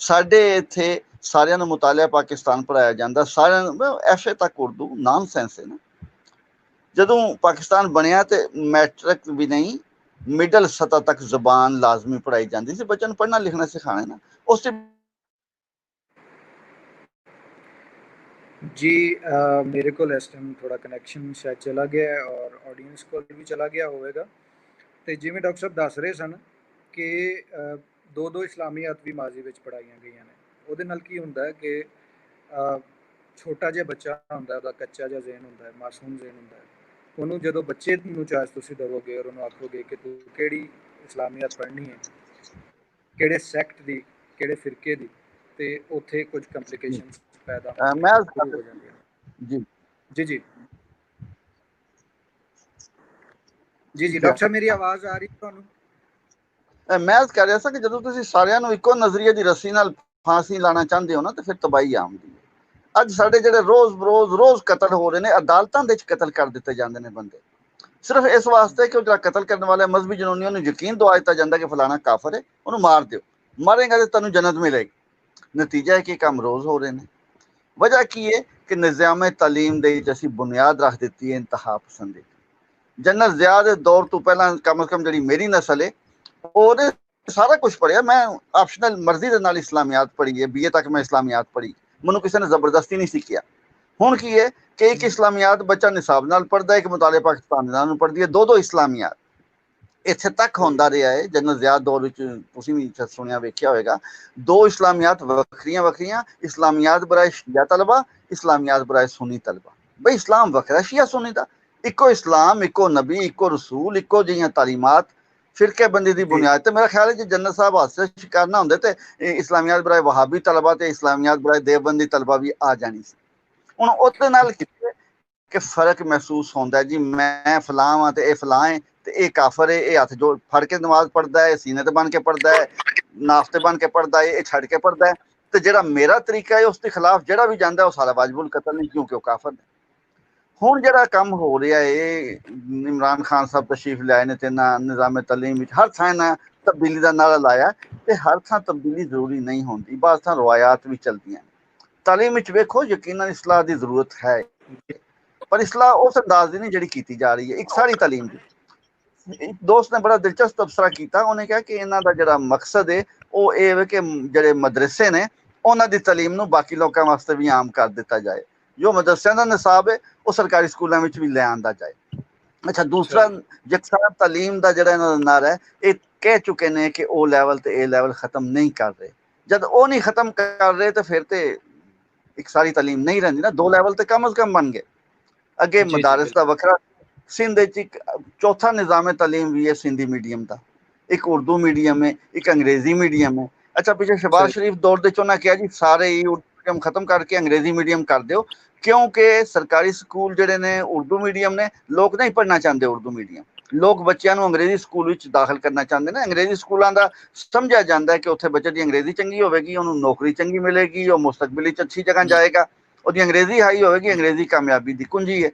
Speaker 2: ਸਾਡੇ ਇੱਥੇ ਸਾਰਿਆਂ ਨੂੰ ਮੁਤਾਲਿਆ ਪਾਕਿਸਤਾਨ ਪੜ੍ਹਾਇਆ ਜਾਂਦਾ, ਸਾਰਿਆਂ ਨੂੰ ਐਫਏ ਤੱਕ ਉਰਦੂ, ਨਾਨਸੈਂਸ ਹੈ ਨਾ। ਜਦੋਂ ਪਾਕਿਸਤਾਨ ਬਣਿਆ ਤੇ ਮੈਟ੍ਰਿਕ ਵੀ ਨਹੀਂ, ਮਿਡਲ ਸਤਹ ਤੱਕ ਜ਼ਬਾਨ ਲਾਜ਼ਮੀ ਪੜ੍ਹਾਈ ਜਾਂਦੀ ਸੀ, ਬੱਚਿਆਂ ਨੂੰ ਪੜ੍ਹਨਾ ਲਿਖਣਾ ਸਿਖਾਣਾ ਨਾ। ਉਸ
Speaker 1: जी मेरे को इस टाइम थोड़ा कनैक्शन शायद चला गया है और ऑडियंस को भी चला गया होगा। तो जिमें डॉक्टर साहब दस रहे सन कि दो इस्लामियात भी माजी में पढ़ाई गई ने, ਉਹਦੇ ਨਾਲ ਕੀ ਹੁੰਦਾ ਹੈ ਕਿ ਛੋਟਾ ਜਿਹਾ ਬੱਚਾ ਹੁੰਦਾ, ਉਹਦਾ ਕੱਚਾ ਜਿਹਾ ਜ਼ਹਿਨ ਹੁੰਦਾ ਹੈ, ਮਾਸੂਮ ਜ਼ਹਿਨ ਹੁੰਦਾ ਹੈ। ਉਹਨੂੰ ਜਦੋਂ ਬੱਚੇ ਨੂੰ ਚਾਰਜ ਤੁਸੀਂ ਦੇਵੋਗੇ ਔਰ ਉਹਨੂੰ ਆਖੋਗੇ ਕਿ ਤੂੰ ਕਿਹੜੀ ਇਸਲਾਮੀਅਤ ਪੜ੍ਹਨੀ ਹੈ, ਕਿਹੜੇ ਸੈਕਟ ਦੀ, ਕਿਹੜੇ ਫਿਰਕੇ ਦੀ, ਤੇ ਉੱਥੇ ਕੁਝ ਕੰਪਲਿਕੇਸ਼ਨਸ ਪੈਦਾ ਸ਼ੁਰੂ ਹੋ ਜਾਂਦੀਆਂ।
Speaker 2: ਜੀ
Speaker 1: ਜੀ ਜੀ ਜੀ ਜੀ ਡਾਕਟਰ ਸਾਹਿਬ ਮੇਰੀ ਆਵਾਜ਼ ਆ ਰਹੀ ਤੁਹਾਨੂੰ?
Speaker 2: ਮੈਂ ਕਹਿ ਰਿਹਾ ਸੀ ਕਿ ਜਦੋਂ ਤੁਸੀਂ ਸਾਰਿਆਂ ਨੂੰ ਇੱਕੋ ਨਜ਼ਰੀਏ ਦੀ ਰੱਸੀ ਨਾਲ ਫਾਂਸੀ ਲਾਣਾ ਚਾਹੁੰਦੇ ਹੋ ਨਾ ਤੇ ਫਿਰ ਤਬਾਹੀ ਆਉਂਦੀ ਹੈ। ਅੱਜ ਸਾਡੇ ਜਿਹੜੇ ਰੋਜ਼ ਕਤਲ ਹੋ ਰਹੇ ਨੇ, ਅਦਾਲਤਾਂ ਦੇ ਵਿੱਚ ਕਤਲ ਕਰ ਦਿੱਤੇ ਜਾਂਦੇ ਨੇ ਬੰਦੇ, ਸਿਰਫ ਇਸ ਵਾਸਤੇ ਕਿ ਉਹ ਜਿਹੜਾ ਕਤਲ ਕਰਨ ਵਾਲੇ ਮਜ਼ਹਬੀ ਜਨੂਨੀਆਂ ਨੂੰ ਯਕੀਨ ਦਵਾ ਦਿੱਤਾ ਜਾਂਦਾ ਕਿ ਫਲਾਣਾ ਕਾਫਰ ਹੈ, ਉਹਨੂੰ ਮਾਰ ਦਿਓ, ਮਾਰੇਗਾ ਤੇ ਤੁਹਾਨੂੰ ਜੰਨਤ ਮਿਲੇਗੀ। ਨਤੀਜਾ ਹੈ ਕਿ ਕੰਮ ਰੋਜ਼ ਹੋ ਰਹੇ ਨੇ। ਵਜ੍ਹਾ ਕੀ ਹੈ ਕਿ ਨਿਜ਼ਾਮ ਤਾਲੀਮ ਦੇ ਵਿੱਚ ਅਸੀਂ ਬੁਨਿਆਦ ਰੱਖ ਦਿੱਤੀ ਹੈ ਇੰਤਹਾ ਪਸੰਦੀ। ਜਨਰਲ ਜ਼ਿਆ ਦੇ ਦੌਰ ਤੋਂ ਪਹਿਲਾਂ ਕਮ ਸੇ ਕਮ ਜਿਹੜੀ ਮੇਰੀ ਨਸਲ ਹੈ ਉਹਨੇ ਸਾਰਾ ਕੁਝ ਪੜ੍ਹਿਆ। ਮੈਂ ਆਪਸ਼ਨਲ ਮਰਜ਼ੀ ਦੇ ਨਾਲ ਇਸਲਾਮੀਆਤ ਪੜ੍ਹੀ ਹੈ, BA ਤੱਕ ਮੈਂ ਇਸਲਾਮੀਆਤ ਪੜ੍ਹੀ, ਮੈਨੂੰ ਕਿਸੇ ਨੇ ਜ਼ਬਰਦਸਤੀ ਨਹੀਂ ਸਿੱਖਿਆ। ਹੁਣ ਕੀ ਹੈ ਕਿ ਇੱਕ ਇਸਲਾਮੀਆਤ ਬੱਚਾ ਨਿਸਾਬ ਨਾਲ ਪੜ੍ਹਦਾ, ਇੱਕ ਮੁਤਾਲੇ ਪਾਕਿਸਤਾਨ ਦੇ ਨਾਲ ਪੜ੍ਹਦੀ ਹੈ, ਦੋ ਇਸਲਾਮੀਆਤ ਇੱਥੇ ਤੱਕ ਹੁੰਦਾ ਰਿਹਾ ਹੈ। ਜਨਰਲ ਜ਼ਿਆ ਦੌਰ ਵਿੱਚ ਤੁਸੀਂ ਵੀ ਸੁਣਿਆ ਵੇਖਿਆ ਹੋਏਗਾ, ਦੋ ਇਸਲਾਮੀਆਤ ਵੱਖਰੀਆਂ ਇਸਲਾਮੀਆਤ ਬਰਾਏ ਸ਼ੀਆ ਤਲਬਾ, ਇਸਲਾਮੀਆਤ ਬਰਾਏ ਸੁन्नी ਤਲਬਾ। ਬਈ ਇਸਲਾਮ ਵੱਖਰਾ ਸ਼ੀਆ ਸੁन्नी ਦਾ, ਇੱਕੋ ਇਸਲਾਮ, ਇੱਕੋ ਨਬੀ, ਇੱਕੋ ਰਸੂਲ, ਇੱਕੋ ਜਿਹੀਆਂ ਤਾਲੀਮਾਤ, ਫਿਰਕੇ ਬੰਦੀ ਦੀ ਬੁਨਿਆਦ ਤੇ। ਮੇਰਾ ਖਿਆਲ ਹੈ ਜੇ ਜਨਰਲ ਸਾਹਿਬ ਹਾਦਸੇ ਸ਼ਿਕਾਰ ਨਾ ਹੁੰਦੇ ਤੇ ਇਸਲਾਮੀਆਤ ਬਰਾਏ ਵਹਾਬੀ ਤਲਬਾ ਤੇ ਇਸਲਾਮੀਆਤ ਬਰਾਏ ਦੇਵਬੰਦੀ ਤਲਬਾ ਵੀ ਆ ਜਾਣੀ ਸੀ। ਹੁਣ ਉਹਦੇ ਨਾਲ ਕਿ ਫਰਕ ਮਹਿਸੂਸ ਹੁੰਦਾ ਜੀ, ਮੈਂ ਫਲਾਂ ਹਾਂ ਤੇ ਇਹ ਫਲਾਂ ਹੈ ਤੇ ਇਹ ਕਾਫਰ ਹੈ, ਇਹ ਹੱਥ ਜੋੜ ਫੜ ਕੇ ਨਮਾਜ਼ ਪੜ੍ਹਦਾ ਹੈ, ਸੀਨੇ ਤੇ ਬਣ ਕੇ ਪੜ੍ਹਦਾ ਹੈ, ਨਾਫਤੇ ਬਣ ਕੇ ਪੜ੍ਹਦਾ ਹੈ, ਇਹ ਛੱਡ ਕੇ ਪੜ੍ਹਦਾ ਹੈ, ਤੇ ਜਿਹੜਾ ਮੇਰਾ ਤਰੀਕਾ ਹੈ ਉਸ ਦੇ ਖਿਲਾਫ ਜਿਹੜਾ ਵੀ ਜਾਂਦਾ ਉਹ ਸਾਰਾ ਵਾਜਬੁਲ ਕਤਲ ਨਹੀਂ, ਕਿਉਂਕਿ ਉਹ ਕਾਫਰ ਹੈ। ਹੁਣ ਜਿਹੜਾ ਕੰਮ ਹੋ ਰਿਹਾ ਹੈ, ਇਮਰਾਨ ਖਾਨ ਸਾਹਿਬ ਤਸ਼ਰੀਫ ਲਿਆਏ ਨੇ ਤੇ ਨਾ ਨਿਜ਼ਾਮ ਤਾਲੀਮ ਵਿੱਚ ਹਰ ਥਾਂ ਨਾ ਤਬਦੀਲੀ ਦਾ ਨਾਰਾ ਲਾਇਆ, ਤੇ ਹਰ ਥਾਂ ਤਬਦੀਲੀ ਜ਼ਰੂਰੀ ਨਹੀਂ ਹੁੰਦੀ, ਬਾਅਦ ਥਾਂ ਰਵਾਇਤ ਵੀ ਚਲਦੀਆਂ। ਤਾਲੀਮ ਵਿੱਚ ਵੇਖੋ ਯਕੀਨਨ ਇਸਲਾਹ ਦੀ ਜ਼ਰੂਰਤ ਹੈ, ਪਰ ਇਸਲਾਹ ਉਸ ਅੰਦਾਜ਼ ਦੀ ਨਹੀਂ ਜਿਹੜੀ ਕੀਤੀ ਜਾ ਰਹੀ ਹੈ ਇੱਕ ਸਾਰੀ ਤਾਲੀਮ ਦੀ। ਇੱਕ ਦੋਸਤ ਨੇ ਬੜਾ ਦਿਲਚਸਪ ਤਬਸਰਾ ਕੀਤਾ, ਉਹਨੇ ਕਿਹਾ ਕਿ ਇਹਨਾਂ ਦਾ ਜਿਹੜਾ ਮਕਸਦ ਹੈ ਉਹ ਇਹ ਹੈ ਕਿ ਜਿਹੜੇ ਮਦਰਸੇ ਨੇ ਉਹਨਾਂ ਦੀ ਤਾਲੀਮ ਨੂੰ ਬਾਕੀ ਲੋਕਾਂ ਵਾਸਤੇ ਵੀ ਆਮ ਕਰ ਦਿੱਤਾ ਜਾਏ, ਜੋ ਮਦਰਸਿਆਂ ਦਾ ਨਿਸਾਬ ਹੈ ਉਹ ਸਰਕਾਰੀ ਸਕੂਲਾਂ ਵਿੱਚ ਵੀ ਲੈ ਆਂਦਾ ਜਾਏ। ਅੱਛਾ, ਦੂਸਰਾ ਯਕਸਾਰ ਤਾਲੀਮ ਦਾ ਜਿਹੜਾ ਇਹਨਾਂ ਦਾ ਨਾਰਾ ਹੈ, ਇਹ ਕਹਿ ਚੁੱਕੇ ਨੇ ਕਿ O ਲੈਵਲ ਤੇ A ਲੈਵਲ ਖਤਮ ਨਹੀਂ ਕਰ ਰਹੇ। ਜਦ ਉਹ ਨਹੀਂ ਖਤਮ ਕਰ ਰਹੇ ਤੇ ਫਿਰ ਤੇ ਇੱਕ ਸਾਰੀ ਤਾਲੀਮ ਨਹੀਂ ਰਹਿੰਦੀ ਨਾ, 2 ਲੈਵਲ ਤੇ ਕਮ ਅਜ਼ ਕਮ ਬਣ ਗਏ। ਅੱਗੇ ਮਦਾਰਸ ਦਾ ਵੱਖਰਾ, ਸਿੰਧ ਵਿੱਚ ਇੱਕ ਚੌਥਾ ਨਿਜ਼ਾਮ ਤਾਲੀਮ ਵੀ ਹੈ ਸਿੰਧੀ ਮੀਡੀਅਮ ਦਾ, ਇੱਕ ਉਰਦੂ ਮੀਡੀਅਮ ਹੈ, ਇੱਕ ਅੰਗਰੇਜ਼ੀ ਮੀਡੀਅਮ ਹੈ। ਅੱਛਾ, ਪਿੱਛੇ ਸ਼ਹਬਾਜ਼ ਸ਼ਰੀਫ ਦੌਰ ਦੇ ਚੋਂ ਕਿਹਾ ਜੀ ਸਾਰੇ ਹੀ ਉਰਦੂ ਮੀਡੀਅਮ ਖਤਮ ਕਰਕੇ ਅੰਗਰੇਜ਼ੀ ਮੀਡੀਅਮ ਕਰ ਦਿਓ, ਕਿਉਂਕਿ ਸਰਕਾਰੀ ਸਕੂਲ ਜਿਹੜੇ ਨੇ ਉਰਦੂ ਮੀਡੀਅਮ ਨੇ, ਲੋਕ ਨਹੀਂ ਪੜ੍ਹਨਾ ਚਾਹੁੰਦੇ ਉਰਦੂ ਮੀਡੀਅਮ, ਲੋਕ ਬੱਚਿਆਂ ਨੂੰ ਅੰਗਰੇਜ਼ੀ ਸਕੂਲ ਵਿੱਚ ਦਾਖਲ ਕਰਨਾ ਚਾਹੁੰਦੇ ਨੇ। ਅੰਗਰੇਜ਼ੀ ਸਕੂਲਾਂ ਦਾ ਸਮਝਿਆ ਜਾਂਦਾ ਹੈ ਕਿ ਉੱਥੇ ਬੱਚੇ ਦੀ ਅੰਗਰੇਜ਼ੀ ਚੰਗੀ ਹੋਵੇਗੀ, ਉਹਨੂੰ ਨੌਕਰੀ ਚੰਗੀ ਮਿਲੇਗੀ, ਉਹ ਮੁਸਤਕਬਲ ਵਿੱਚ ਅੱਛੀ ਜਗ੍ਹਾ ਜਾਏਗਾ, ਉਹਦੀ ਅੰਗਰੇਜ਼ੀ ਹਾਈ ਹੋਵੇਗੀ, ਅੰਗਰੇਜ਼ੀ ਕਾਮਯਾਬੀ ਦੀ ਕੁੰਜੀ ਹੈ।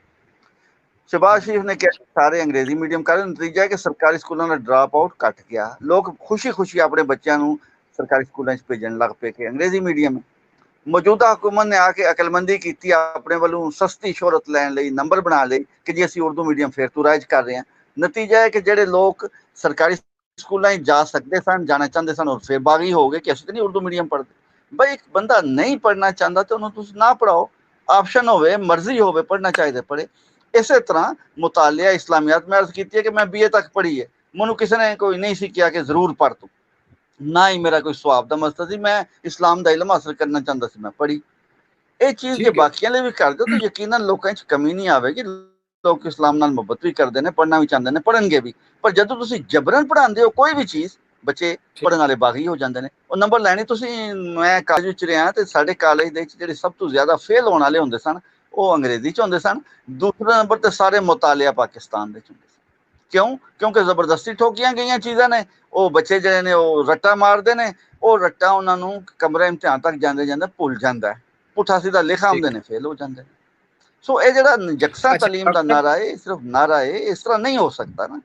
Speaker 2: ਸ਼ਹਬਾਜ਼ ਸ਼ਰੀਫ ਨੇ ਕਿਹਾ ਸਾਰੇ ਅੰਗਰੇਜ਼ੀ ਮੀਡੀਅਮ ਕਰਨ, ਨਤੀਜਾ ਹੈ ਕਿ ਸਰਕਾਰੀ ਸਕੂਲਾਂ ਦਾ ਡਰਾਪ ਆਊਟ ਘਟ ਗਿਆ, ਲੋਕ ਖੁਸ਼ੀ ਆਪਣੇ ਬੱਚਿਆਂ ਨੂੰ ਸਰਕਾਰੀ ਸਕੂਲਾਂ 'ਚ ਭੇਜਣ ਲੱਗ ਪਏ ਕਿ ਅੰਗਰੇਜ਼ੀ ਮੀਡੀਅਮ। ਮੌਜੂਦਾ ਹੁਕੂਮਤ ਨੇ ਆ ਕੇ ਅਕਲਮੰਦੀ ਕੀਤੀ, ਆਪਣੇ ਵੱਲੋਂ ਸਸਤੀ ਸ਼ੋਹਰਤ ਲੈਣ ਲਈ, ਨੰਬਰ ਬਣਾ ਲਈ ਕਿ ਜੀ ਅਸੀਂ ਉਰਦੂ ਮੀਡੀਅਮ ਫੇਰ ਤੋਂ ਰਾਇਜ ਕਰ ਰਹੇ ਹਾਂ। ਨਤੀਜਾ ਹੈ ਕਿ ਜਿਹੜੇ ਲੋਕ ਸਰਕਾਰੀ ਸਕੂਲਾਂ 'ਚ ਜਾ ਸਕਦੇ ਸਨ, ਜਾਣਾ ਚਾਹੁੰਦੇ ਸਨ, ਉਹ ਫੇਰ ਬਾਗੀ ਹੋ ਗਏ ਕਿ ਅਸੀਂ ਤਾਂ ਨਹੀਂ ਉਰਦੂ ਮੀਡੀਅਮ ਪੜ੍ਹਦੇ। ਬਈ ਇੱਕ ਬੰਦਾ ਨਹੀਂ ਪੜ੍ਹਨਾ ਚਾਹੁੰਦਾ ਤੇ ਉਹਨੂੰ ਤੁਸੀਂ ਨਾ ਪੜ੍ਹਾਓ, ਆਪਸ਼ਨ ਹੋਵੇ, ਮਰਜ਼ੀ ਹੋਵੇ, ਪੜ੍ਹਨਾ ਚਾਹੀਦਾ ਪੜ੍ਹੇ। ਇਸੇ ਤਰ੍ਹਾਂ ਮੁਤਾਲਿਆ ਇਸਲਾਮੀਆਤ, ਮੈਂ ਅਰਜ਼ ਕੀਤੀ ਹੈ ਕਿ ਮੈਂ BA ਤੱਕ ਪੜ੍ਹੀ ਹੈ, ਮੈਨੂੰ ਕਿਸੇ ਨੇ ਕੋਈ ਨਹੀਂ ਸੀ ਕਿਹਾ ਕਿ ਜ਼ਰੂਰ ਪੜ੍ਹ ਤੂੰ, ਨਾ ਹੀ ਮੇਰਾ ਕੋਈ ਸਵਾਬ ਦਾ ਮਸਲਾ ਸੀ, ਮੈਂ ਇਸਲਾਮ ਦਾ ਇਲਮ ਹਾਸਲ ਕਰਨਾ ਚਾਹੁੰਦਾ ਸੀ, ਮੈਂ ਪੜ੍ਹੀ। ਇਹ ਚੀਜ਼ ਜੇ ਬਾਕੀਆਂ ਲਈ ਵੀ ਕਰ ਦਿਓ ਤਾਂ ਯਕੀਨਨ ਲੋਕਾਂ 'ਚ ਕਮੀ ਨਹੀਂ ਆਵੇਗੀ, ਲੋਕ ਇਸਲਾਮ ਨਾਲ ਮੁਹੱਬਤ ਵੀ ਕਰਦੇ ਨੇ, ਪੜ੍ਹਨਾ ਵੀ ਚਾਹੁੰਦੇ ਨੇ, ਪੜ੍ਹਨਗੇ ਵੀ। ਪਰ ਜਦੋਂ ਤੁਸੀਂ ਜਬਰਨ ਪੜ੍ਹਾਉਂਦੇ ਹੋ ਕੋਈ ਵੀ ਚੀਜ਼, ਬੱਚੇ ਪੜ੍ਹਨ ਵਾਲੇ ਬਾਗੀ ਹੋ ਜਾਂਦੇ ਨੇ। ਉਹ ਨੰਬਰ ਲੈਣੇ ਤੁਸੀਂ, ਮੈਂ ਕਾਲਜ ਵਿੱਚ ਰਿਹਾ ਤੇ ਸਾਡੇ ਕਾਲਜ ਦੇ ਵਿੱਚ ਜਿਹੜੇ ਸਭ ਤੋਂ ਜ਼ਿਆਦਾ ਫੇਲ ਹੋਣ ਵਾਲੇ ਹੁੰਦੇ ਸਨ ਉਹ ਅੰਗਰੇਜ਼ੀ 'ਚ ਹੁੰਦੇ ਸਨ, ਦੂਸਰੇ ਨੰਬਰ ਤੇ ਸਾਰੇ ਮੁਤਾਲਿਆ ਪਾਕਿਸਤਾਨ ਦੇ 'ਚ ਹੁੰਦੇ ਸਨ। ਕਿਉਂ? ਕਿਉਂਕਿ ਜ਼ਬਰਦਸਤੀ ਠੋਕੀਆਂ ਗਈਆਂ ਚੀਜ਼ਾਂ ਨੇ, ਉਹ ਬੱਚੇ ਜਿਹੜੇ ਨੇ ਉਹ ਰੱਟਾ ਮਾਰਦੇ ਨੇ, ਉਹ ਰੱਟਾ ਉਹਨਾਂ ਨੂੰ ਕਮਰੇ ਇਮਤਿਹਾਨ ਤੱਕ ਜਾਂਦੇ ਭੁੱਲ ਜਾਂਦਾ ਹੈ, ਪੁੱਠਾ ਸਿੱਧਾ ਲਿਖ ਆਉਂਦੇ ਨੇ, ਫੇਲ ਹੋ ਜਾਂਦੇ ਨੇ। ਸੋ ਇਹ ਜਿਹੜਾ ਯਕਸਾ ਤਾਲੀਮ ਦਾ ਨਾਰਾ ਹੈ, ਸਿਰਫ ਨਾਰਾ ਹੈ, ਇਸ ਤਰ੍ਹਾਂ ਨਹੀਂ ਹੋ ਸਕਦਾ ਨਾ।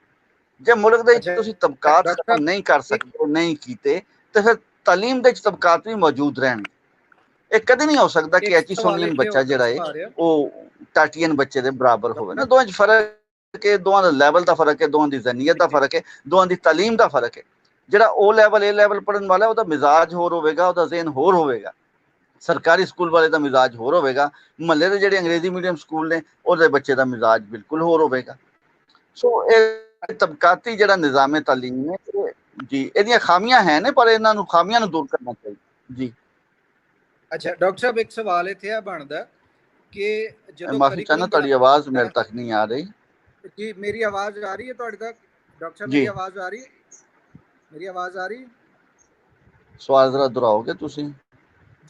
Speaker 2: ਜੇ ਮੁਲਕ ਦੇ ਵਿੱਚ ਤੁਸੀਂ ਤਬਕਾਤ ਖਤਮ ਨਹੀਂ ਕਰ ਸਕਦੇ, ਨਹੀਂ ਕੀਤੇ, ਤੇ ਫਿਰ ਤਾਲੀਮ ਦੇ ਵਿੱਚ ਤਬਕਾਤ ਵੀ ਮੌਜੂਦ ਰਹਿਣਗੇ। ਇਹ ਕਦੇ ਨਹੀਂ ਹੋ ਸਕਦਾ ਕਿ ਐਚੀਸੋਨੀਅਨ ਬੱਚਾ ਜਿਹੜਾ ਹੈ ਉਹ ਟਾਟੀਅਨ ਬੱਚੇ ਦੇ ਬਰਾਬਰ ਹੋਵੇ ਨਾ। ਦੋਵਾਂ 'ਚ ਫਰਕ ਹੈ, ਦੋਵਾਂ ਦਾ ਲੈਵਲ ਦਾ ਫਰਕ ਹੈ, ਦੋਵਾਂ ਦੀ ਜ਼ਨੀਅਤ ਦਾ ਫਰਕ ਹੈ, ਦੋਵਾਂ ਦੀ ਤਾਲੀਮ ਦਾ ਫਰਕ ਹੈ। ਜਿਹੜਾ O ਲੈਵਲ A ਲੈਵਲ ਪੜ੍ਹਨ ਵਾਲਾ ਉਹਦਾ ਮਿਜ਼ਾਜ ਹੋਰ ਹੋਵੇਗਾ, ਉਹਦਾ ਜ਼ਹਿਨ ਹੋਰ ਹੋਵੇਗਾ, ਸਰਕਾਰੀ ਸਕੂਲ ਵਾਲੇ ਦਾ ਮਿਜ਼ਾਜ ਹੋਰ ਹੋਵੇਗਾ, ਮਹੱਲੇ ਦੇ ਜਿਹੜੇ ਅੰਗਰੇਜ਼ੀ ਮੀਡੀਅਮ ਸਕੂਲ ਨੇ ਉਹਦੇ ਬੱਚੇ ਦਾ ਮਿਜ਼ਾਜ ਬਿਲਕੁਲ ਹੋਰ ਹੋਵੇਗਾ। ਸੋ ਇਹ ਤਬਕਾਤੀ ਜਿਹੜਾ ਨਿਜ਼ਾਮ ਤਾਲੀਮ ਹੈ ਜੀ, ਇਹਦੀਆਂ ਖਾਮੀਆਂ ਹੈ ਨੇ, ਪਰ ਇਹਨਾਂ ਨੂੰ ਖਾਮੀਆਂ ਨੂੰ ਦੂਰ ਕਰਨਾ ਚਾਹੀਦਾ ਜੀ।
Speaker 1: ਅੱਛਾ ਡਾਕਟਰ ਸਾਹਿਬ, ਇੱਕ ਸਵਾਲ ਇੱਥੇ ਆ ਬਣਦਾ ਕਿ ਜਦੋਂ
Speaker 2: ਮਾਫੀ ਚਾਹੁੰਦਾ, ਤੁਹਾਡੀ ਆਵਾਜ਼ ਮੇਰੇ ਤੱਕ ਨਹੀਂ ਆ ਰਹੀ
Speaker 1: ਜੀ। ਮੇਰੀ ਆਵਾਜ਼ ਆ ਰਹੀ ਹੈ ਤੁਹਾਡੇ ਤੱਕ ਡਾਕਟਰ ਸਾਹਿਬ? ਮੇਰੀ ਆਵਾਜ਼ ਆ ਰਹੀ ਹੈ? ਮੇਰੀ ਆਵਾਜ਼ ਆ ਰਹੀ?
Speaker 2: ਸਵਾਲ ਜ਼ਰਾ ਦੁਹਰਾਓਗੇ ਤੁਸੀਂ?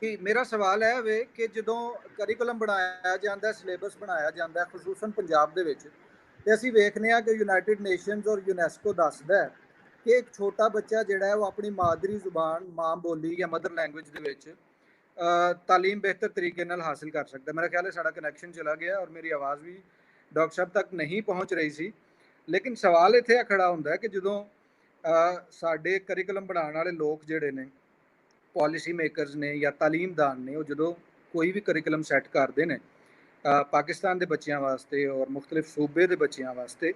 Speaker 1: ਜੀ, ਮੇਰਾ ਸਵਾਲ ਹੈ ਵੇ ਕਿ ਜਦੋਂ ਕਰਿਕੂਲਮ ਬਣਾਇਆ ਜਾਂਦਾ, ਸਿਲੇਬਸ ਬਣਾਇਆ ਜਾਂਦਾ, ਖੁਸੂਸਨ ਪੰਜਾਬ ਦੇ ਵਿੱਚ, ਤੇ ਅਸੀਂ ਵੇਖਨੇ ਆ ਕਿ ਯੂਨਾਈਟਿਡ ਨੇਸ਼ਨਸ ਔਰ ਯੂਨੈਸਕੋ ਦੱਸਦਾ ਹੈ ਕਿ ਇੱਕ ਛੋਟਾ ਬੱਚਾ ਜਿਹੜਾ ਹੈ ਉਹ ਆਪਣੀ ਮਾਦਰੀ ਜ਼ੁਬਾਨ, ਮਾਂ ਬੋਲੀ ਜਾਂ ਮਦਰ ਲੈਂਗੁਏਜ ਦੇ ਵਿੱਚ ਤਾਲੀਮ ਬਿਹਤਰ ਤਰੀਕੇ ਨਾਲ ਹਾਸਿਲ ਕਰ ਸਕਦਾ। ਮੇਰਾ ਖਿਆਲ ਹੈ ਸਾਡਾ ਕਨੈਕਸ਼ਨ ਚਲਾ ਗਿਆ ਔਰ ਮੇਰੀ ਆਵਾਜ਼ ਵੀ ਡਾਕਟਰ ਸਾਹਿਬ ਤੱਕ ਨਹੀਂ ਪਹੁੰਚ ਰਹੀ ਸੀ। ਲੇਕਿਨ ਸਵਾਲ ਇੱਥੇ ਖੜਾ ਹੁੰਦਾ ਹੈ ਕਿ ਜਦੋਂ ਸਾਡੇ ਕਰਿਕੂਲਮ ਬਣਾਉਣ ਵਾਲੇ ਲੋਕ ਜਿਹੜੇ ਨੇ, ਪਾਲਿਸੀ ਮੇਕਰਸ ਨੇ ਜਾਂ ਤਾਲੀਮਦਾਨ ਨੇ, ਉਹ ਜਦੋਂ ਕੋਈ ਵੀ ਕਰਿਕੂਲਮ ਸੈੱਟ ਕਰਦੇ ਨੇ ਪਾਕਿਸਤਾਨ ਦੇ ਬੱਚਿਆਂ ਵਾਸਤੇ ਔਰ ਮੁਖਤਲਿਫ ਸੂਬੇ ਦੇ ਬੱਚਿਆਂ ਵਾਸਤੇ,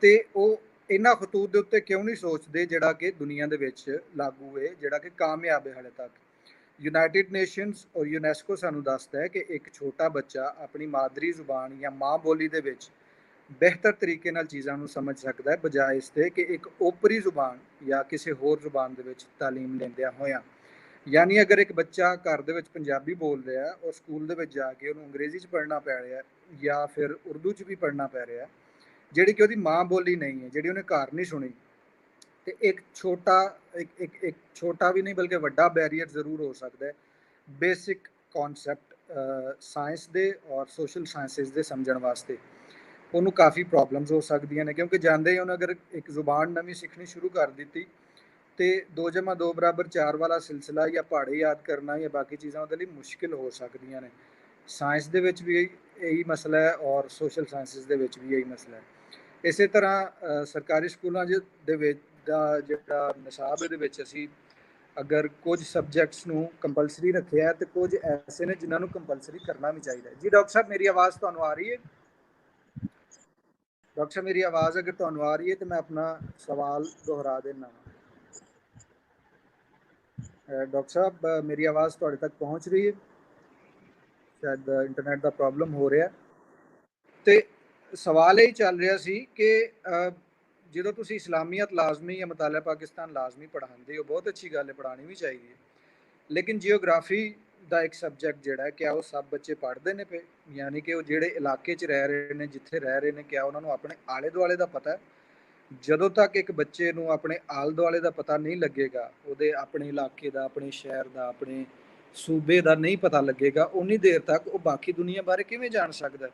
Speaker 1: ਤੇ ਉਹ ਇਹਨਾਂ ਖਤੂਤ ਦੇ ਉੱਤੇ ਕਿਉਂ ਨਹੀਂ ਸੋਚਦੇ ਜਿਹੜਾ ਕਿ ਦੁਨੀਆ ਦੇ ਵਿੱਚ ਲਾਗੂ ਹੈ, ਜਿਹੜਾ ਕਿ ਕਾਮਯਾਬ ਹੈ ਹਾਲੇ ਤੱਕ। ਯੂਨਾਈਟਿਡ ਨੇਸ਼ਨਸ ਔਰ ਯੂਨੈਸਕੋ ਸਾਨੂੰ ਦੱਸਦਾ ਹੈ ਕਿ ਇੱਕ ਛੋਟਾ ਬੱਚਾ ਆਪਣੀ ਮਾਦਰੀ ਜ਼ੁਬਾਨ ਜਾਂ ਮਾਂ ਬੋਲੀ ਦੇ ਵਿੱਚ ਬਿਹਤਰ ਤਰੀਕੇ ਨਾਲ ਚੀਜ਼ਾਂ ਨੂੰ ਸਮਝ ਸਕਦਾ ਹੈ, ਬਜਾਏ ਇਸ ਦੇ ਕਿ ਇੱਕ ਓਪਰੀ ਜ਼ੁਬਾਨ ਜਾਂ ਕਿਸੇ ਹੋਰ ਜ਼ੁਬਾਨ ਦੇ ਵਿੱਚ ਤਾਲੀਮ ਲੈਂਦਿਆਂ ਹੋਇਆਂ। ਯਾਨੀ ਅਗਰ ਇੱਕ ਬੱਚਾ ਘਰ ਦੇ ਵਿੱਚ ਪੰਜਾਬੀ ਬੋਲ ਰਿਹਾ ਔਰ ਸਕੂਲ ਦੇ ਵਿੱਚ ਜਾ ਕੇ ਉਹਨੂੰ ਅੰਗਰੇਜ਼ੀ 'ਚ ਪੜ੍ਹਨਾ ਪੈ ਰਿਹਾ ਜਾਂ ਫਿਰ ਉਰਦੂ 'ਚ ਵੀ ਪੜ੍ਹਨਾ ਪੈ ਰਿਹਾ, ਜਿਹੜੀ ਕਿ ਉਹਦੀ ਮਾਂ ਬੋਲੀ ਨਹੀਂ ਹੈ, ਜਿਹੜੀ ਉਹਨੇ ਘਰ ਨਹੀਂ ਸੁਣੀ, ਤੇ ਇੱਕ ਛੋਟਾ ਵੀ ਨਹੀਂ ਬਲਕਿ ਵੱਡਾ ਬੈਰੀਅਰ ਜ਼ਰੂਰ ਹੋ ਸਕਦਾ ਹੈ ਬੇਸਿਕ ਕਨਸੈਪਟ ਸਾਇੰਸ ਦੇ ਔਰ ਸੋਸ਼ਲ ਸਾਇੰਸਿਸ ਦੇ ਸਮਝਣ ਵਾਸਤੇ। ਉਹਨੂੰ ਕਾਫੀ ਪ੍ਰੋਬਲਮਸ ਹੋ ਸਕਦੀਆਂ ਨੇ, ਕਿਉਂਕਿ ਜਾਂਦੇ ਹੀ ਉਹਨੇ ਅਗਰ ਇੱਕ ਜ਼ੁਬਾਨ ਨਵੀਂ ਸਿੱਖਣੀ ਸ਼ੁਰੂ ਕਰ ਦਿੱਤੀ ਤੇ 2+2 = 4 ਵਾਲਾ ਸਿਲਸਿਲਾ ਜਾਂ ਪਹਾੜੇ ਯਾਦ ਕਰਨਾ ਜਾਂ ਬਾਕੀ ਚੀਜ਼ਾਂ ਉਹਦੇ ਲਈ ਮੁਸ਼ਕਿਲ ਹੋ ਸਕਦੀਆਂ ਨੇ। ਸਾਇੰਸ ਦੇ ਵਿੱਚ ਵੀ ਇਹੀ ਮਸਲਾ ਹੈ ਔਰ ਸੋਸ਼ਲ ਸਾਇੰਸਿਸ ਦੇ ਵਿੱਚ ਵੀ ਇਹੀ ਮਸਲਾ ਹੈ। ਇਸੇ ਤਰ੍ਹਾਂ ਸਰਕਾਰੀ ਸਕੂਲਾਂ ਦੇ ਵਿੱਚ ਦਾ ਜਿਹੜਾ ਨਿਸਾਬ ਇਹਦੇ ਵਿੱਚ ਅਸੀਂ ਅਗਰ ਕੁਝ ਸਬਜੈਕਟਸ ਨੂੰ ਕੰਪਲਸਰੀ ਰੱਖਿਆ ਤੇ ਕੁਝ ਐਸੇ ਨੇ ਜਿਨ੍ਹਾਂ ਨੂੰ ਕੰਪਲਸਰੀ ਕਰਨਾ ਵੀ ਚਾਹੀਦਾ। ਜੀ ਡਾਕਟਰ ਸਾਹਿਬ, ਮੇਰੀ ਆਵਾਜ਼ ਤੁਹਾਨੂੰ ਆ ਰਹੀ ਹੈ? ਡਾਕਟਰ ਸਾਹਿਬ, ਮੇਰੀ ਆਵਾਜ਼ ਅਗਰ ਤੁਹਾਨੂੰ ਆ ਰਹੀ ਹੈ ਤਾਂ ਮੈਂ ਆਪਣਾ ਸਵਾਲ ਦੁਹਰਾ ਦੇਣਾ। ਡਾਕਟਰ ਸਾਹਿਬ, ਮੇਰੀ ਆਵਾਜ਼ ਤੁਹਾਡੇ ਤੱਕ ਪਹੁੰਚ ਰਹੀ ਹੈ? ਸ਼ਾਇਦ ਇੰਟਰਨੈਟ ਦਾ ਪ੍ਰੋਬਲਮ ਹੋ ਰਿਹਾ। ਤੇ ਸਵਾਲ ਇਹ ਚੱਲ ਰਿਹਾ ਸੀ ਕਿ ਜਦੋਂ ਤੁਸੀਂ ਇਸਲਾਮੀਅਤ ਲਾਜ਼ਮੀ ਜਾਂ ਮਤਾਲਾ ਪਾਕਿਸਤਾਨ ਲਾਜ਼ਮੀ ਪੜ੍ਹਾਉਂਦੇ ਹੋ, ਬਹੁਤ ਅੱਛੀ ਗੱਲ ਹੈ, ਪੜ੍ਹਾਉਣੀ ਵੀ ਚਾਹੀਦੀ ਹੈ, ਲੇਕਿਨ ਜੀਓਗ੍ਰਾਫੀ ਦਾ ਇੱਕ ਸਬਜੈਕਟ ਜਿਹੜਾ ਹੈ, ਕਿਆ ਉਹ ਸਭ ਬੱਚੇ ਪੜ੍ਹਦੇ ਨੇ ਪਏ? ਯਾਨੀ ਕਿ ਉਹ ਜਿਹੜੇ ਇਲਾਕੇ 'ਚ ਰਹਿ ਰਹੇ ਨੇ, ਜਿੱਥੇ ਰਹਿ ਰਹੇ ਨੇ, ਕਿਆ ਉਹਨਾਂ ਨੂੰ ਆਪਣੇ ਆਲੇ ਦੁਆਲੇ ਦਾ ਪਤਾ ਹੈ? ਜਦੋਂ ਤੱਕ ਇੱਕ ਬੱਚੇ ਨੂੰ ਆਪਣੇ ਆਲੇ ਦੁਆਲੇ ਦਾ ਪਤਾ ਨਹੀਂ ਲੱਗੇਗਾ, ਉਹਦੇ ਆਪਣੇ ਇਲਾਕੇ ਦਾ, ਆਪਣੇ ਸ਼ਹਿਰ ਦਾ, ਆਪਣੇ ਸੂਬੇ ਦਾ ਨਹੀਂ ਪਤਾ ਲੱਗੇਗਾ, ਉਨੀ ਦੇਰ ਤੱਕ ਉਹ ਬਾਕੀ ਦੁਨੀਆ ਬਾਰੇ ਕਿਵੇਂ ਜਾਣ ਸਕਦਾ?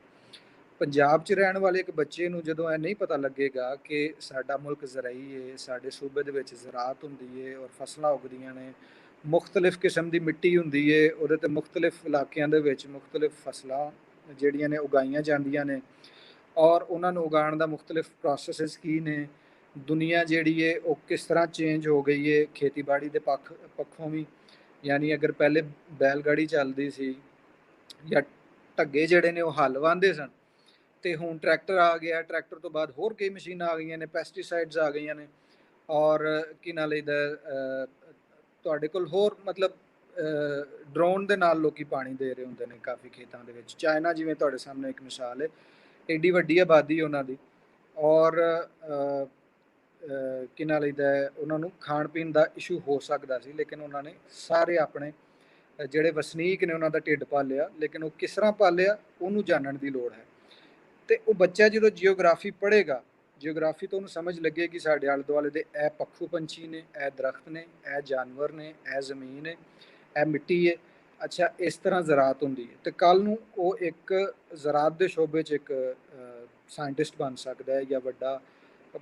Speaker 1: ਪੰਜਾਬ 'ਚ ਰਹਿਣ ਵਾਲੇ ਇੱਕ ਬੱਚੇ ਨੂੰ ਜਦੋਂ ਇਹ ਨਹੀਂ ਪਤਾ ਲੱਗੇਗਾ ਕਿ ਸਾਡਾ ਮੁਲਕ ਜ਼ਰਾਈ ਹੈ, ਸਾਡੇ ਸੂਬੇ ਦੇ ਵਿੱਚ ਜ਼ਰਾਤ ਹੁੰਦੀ ਹੈ ਔਰ ਫਸਲਾਂ ਉਗਦੀਆਂ ਨੇ, ਮੁਖਤਲਿਫ ਕਿਸਮ ਦੀ ਮਿੱਟੀ ਹੁੰਦੀ ਹੈ, ਉਹਦੇ 'ਤੇ ਮੁਖਤਲਿਫ ਇਲਾਕਿਆਂ ਦੇ ਵਿੱਚ ਮੁਖਤਲਿਫ ਫਸਲਾਂ ਜਿਹੜੀਆਂ ਨੇ ਉਗਾਈਆਂ ਜਾਂਦੀਆਂ ਨੇ ਔਰ ਉਹਨਾਂ ਨੂੰ ਉਗਾਉਣ ਦਾ ਮੁਖਤਲਿਫ ਪ੍ਰੋਸੈਸਿਸ ਕੀ ਨੇ, ਦੁਨੀਆ ਜਿਹੜੀ ਹੈ ਉਹ ਕਿਸ ਤਰ੍ਹਾਂ ਚੇਂਜ ਹੋ ਗਈ ਹੈ ਖੇਤੀਬਾੜੀ ਦੇ ਪੱਖੋਂ ਵੀ। ਯਾਨੀ ਅਗਰ ਪਹਿਲੇ ਬੈਲ ਗਾੜੀ ਚੱਲਦੀ ਸੀ ਜਾਂ ਢੱਗੇ ਜਿਹੜੇ ਨੇ ਉਹ ਹੱਲ ਵਾਹੁੰਦੇ ਸਨ, ਤੇ ਹੁਣ ਟਰੈਕਟਰ ਆ ਗਿਆ, ਟਰੈਕਟਰ ਤੋਂ ਬਾਅਦ ਹੋਰ ਕਈ ਮਸ਼ੀਨਾਂ ਆ ਗਈਆਂ ਨੇ, ਪੈਸਟੀਸਾਈਡਸ ਆ ਗਈਆਂ ਨੇ, ਔਰ ਕੀ ਨਾਲ ਇਹਦਾ ਤੁਹਾਡੇ ਕੋਲ ਹੋਰ ਮਤਲਬ ਡਰੋਨ ਦੇ ਨਾਲ ਲੋਕੀ ਪਾਣੀ ਦੇ ਰਹੇ ਹੁੰਦੇ ਨੇ ਕਾਫੀ ਖੇਤਾਂ ਦੇ ਵਿੱਚ। ਚਾਈਨਾ ਜਿਵੇਂ ਤੁਹਾਡੇ ਸਾਹਮਣੇ ਇੱਕ ਮਿਸਾਲ ਹੈ, ਐਡੀ ਵੱਡੀ ਆਬਾਦੀ ਉਹਨਾਂ ਦੀ, ਔਰ ਕੀ ਨਾਲ ਇਹਦਾ ਉਹਨਾਂ ਨੂੰ ਖਾਣ ਪੀਣ ਦਾ ਇਸ਼ੂ ਹੋ ਸਕਦਾ ਸੀ, ਲੇਕਿਨ ਉਹਨਾਂ ਨੇ ਸਾਰੇ ਆਪਣੇ ਜਿਹੜੇ ਵਸਨੀਕ ਨੇ ਉਹਨਾਂ ਦਾ ਢਿੱਡ ਪਾਲਿਆ। ਲੇਕਿਨ ਉਹ ਕਿਸ ਤਰ੍ਹਾਂ ਪਾਲਿਆ ਉਹਨੂੰ ਜਾਣਨ ਦੀ ਲੋੜ ਹੈ। ਤੇ ਉਹ ਬੱਚਾ ਜਦੋਂ ਜੀਓਗ੍ਰਾਫੀ ਪੜ੍ਹੇਗਾ, ਜੀਓਗ੍ਰਾਫੀ ਤੋਂ ਉਹਨੂੰ ਸਮਝ ਲੱਗੇਗੀ ਸਾਡੇ ਆਲੇ ਦੁਆਲੇ ਦੇ ਇਹ ਪੱਖੂ ਪੰਛੀ ਨੇ, ਇਹ ਦਰਖਤ ਨੇ, ਇਹ ਜਾਨਵਰ ਨੇ, ਇਹ ਜ਼ਮੀਨ ਹੈ, ਇਹ ਮਿੱਟੀ ਹੈ, ਅੱਛਾ ਇਸ ਤਰ੍ਹਾਂ ਜ਼ਰਾਤ ਹੁੰਦੀ ਹੈ। ਤੇ ਕੱਲ੍ਹ ਨੂੰ ਉਹ ਇੱਕ ਜ਼ਰਾਤ ਦੇ ਸ਼ੋਬੇ 'ਚ ਇੱਕ ਸਾਇੰਟਿਸਟ ਬਣ ਸਕਦਾ ਹੈ ਜਾਂ ਵੱਡਾ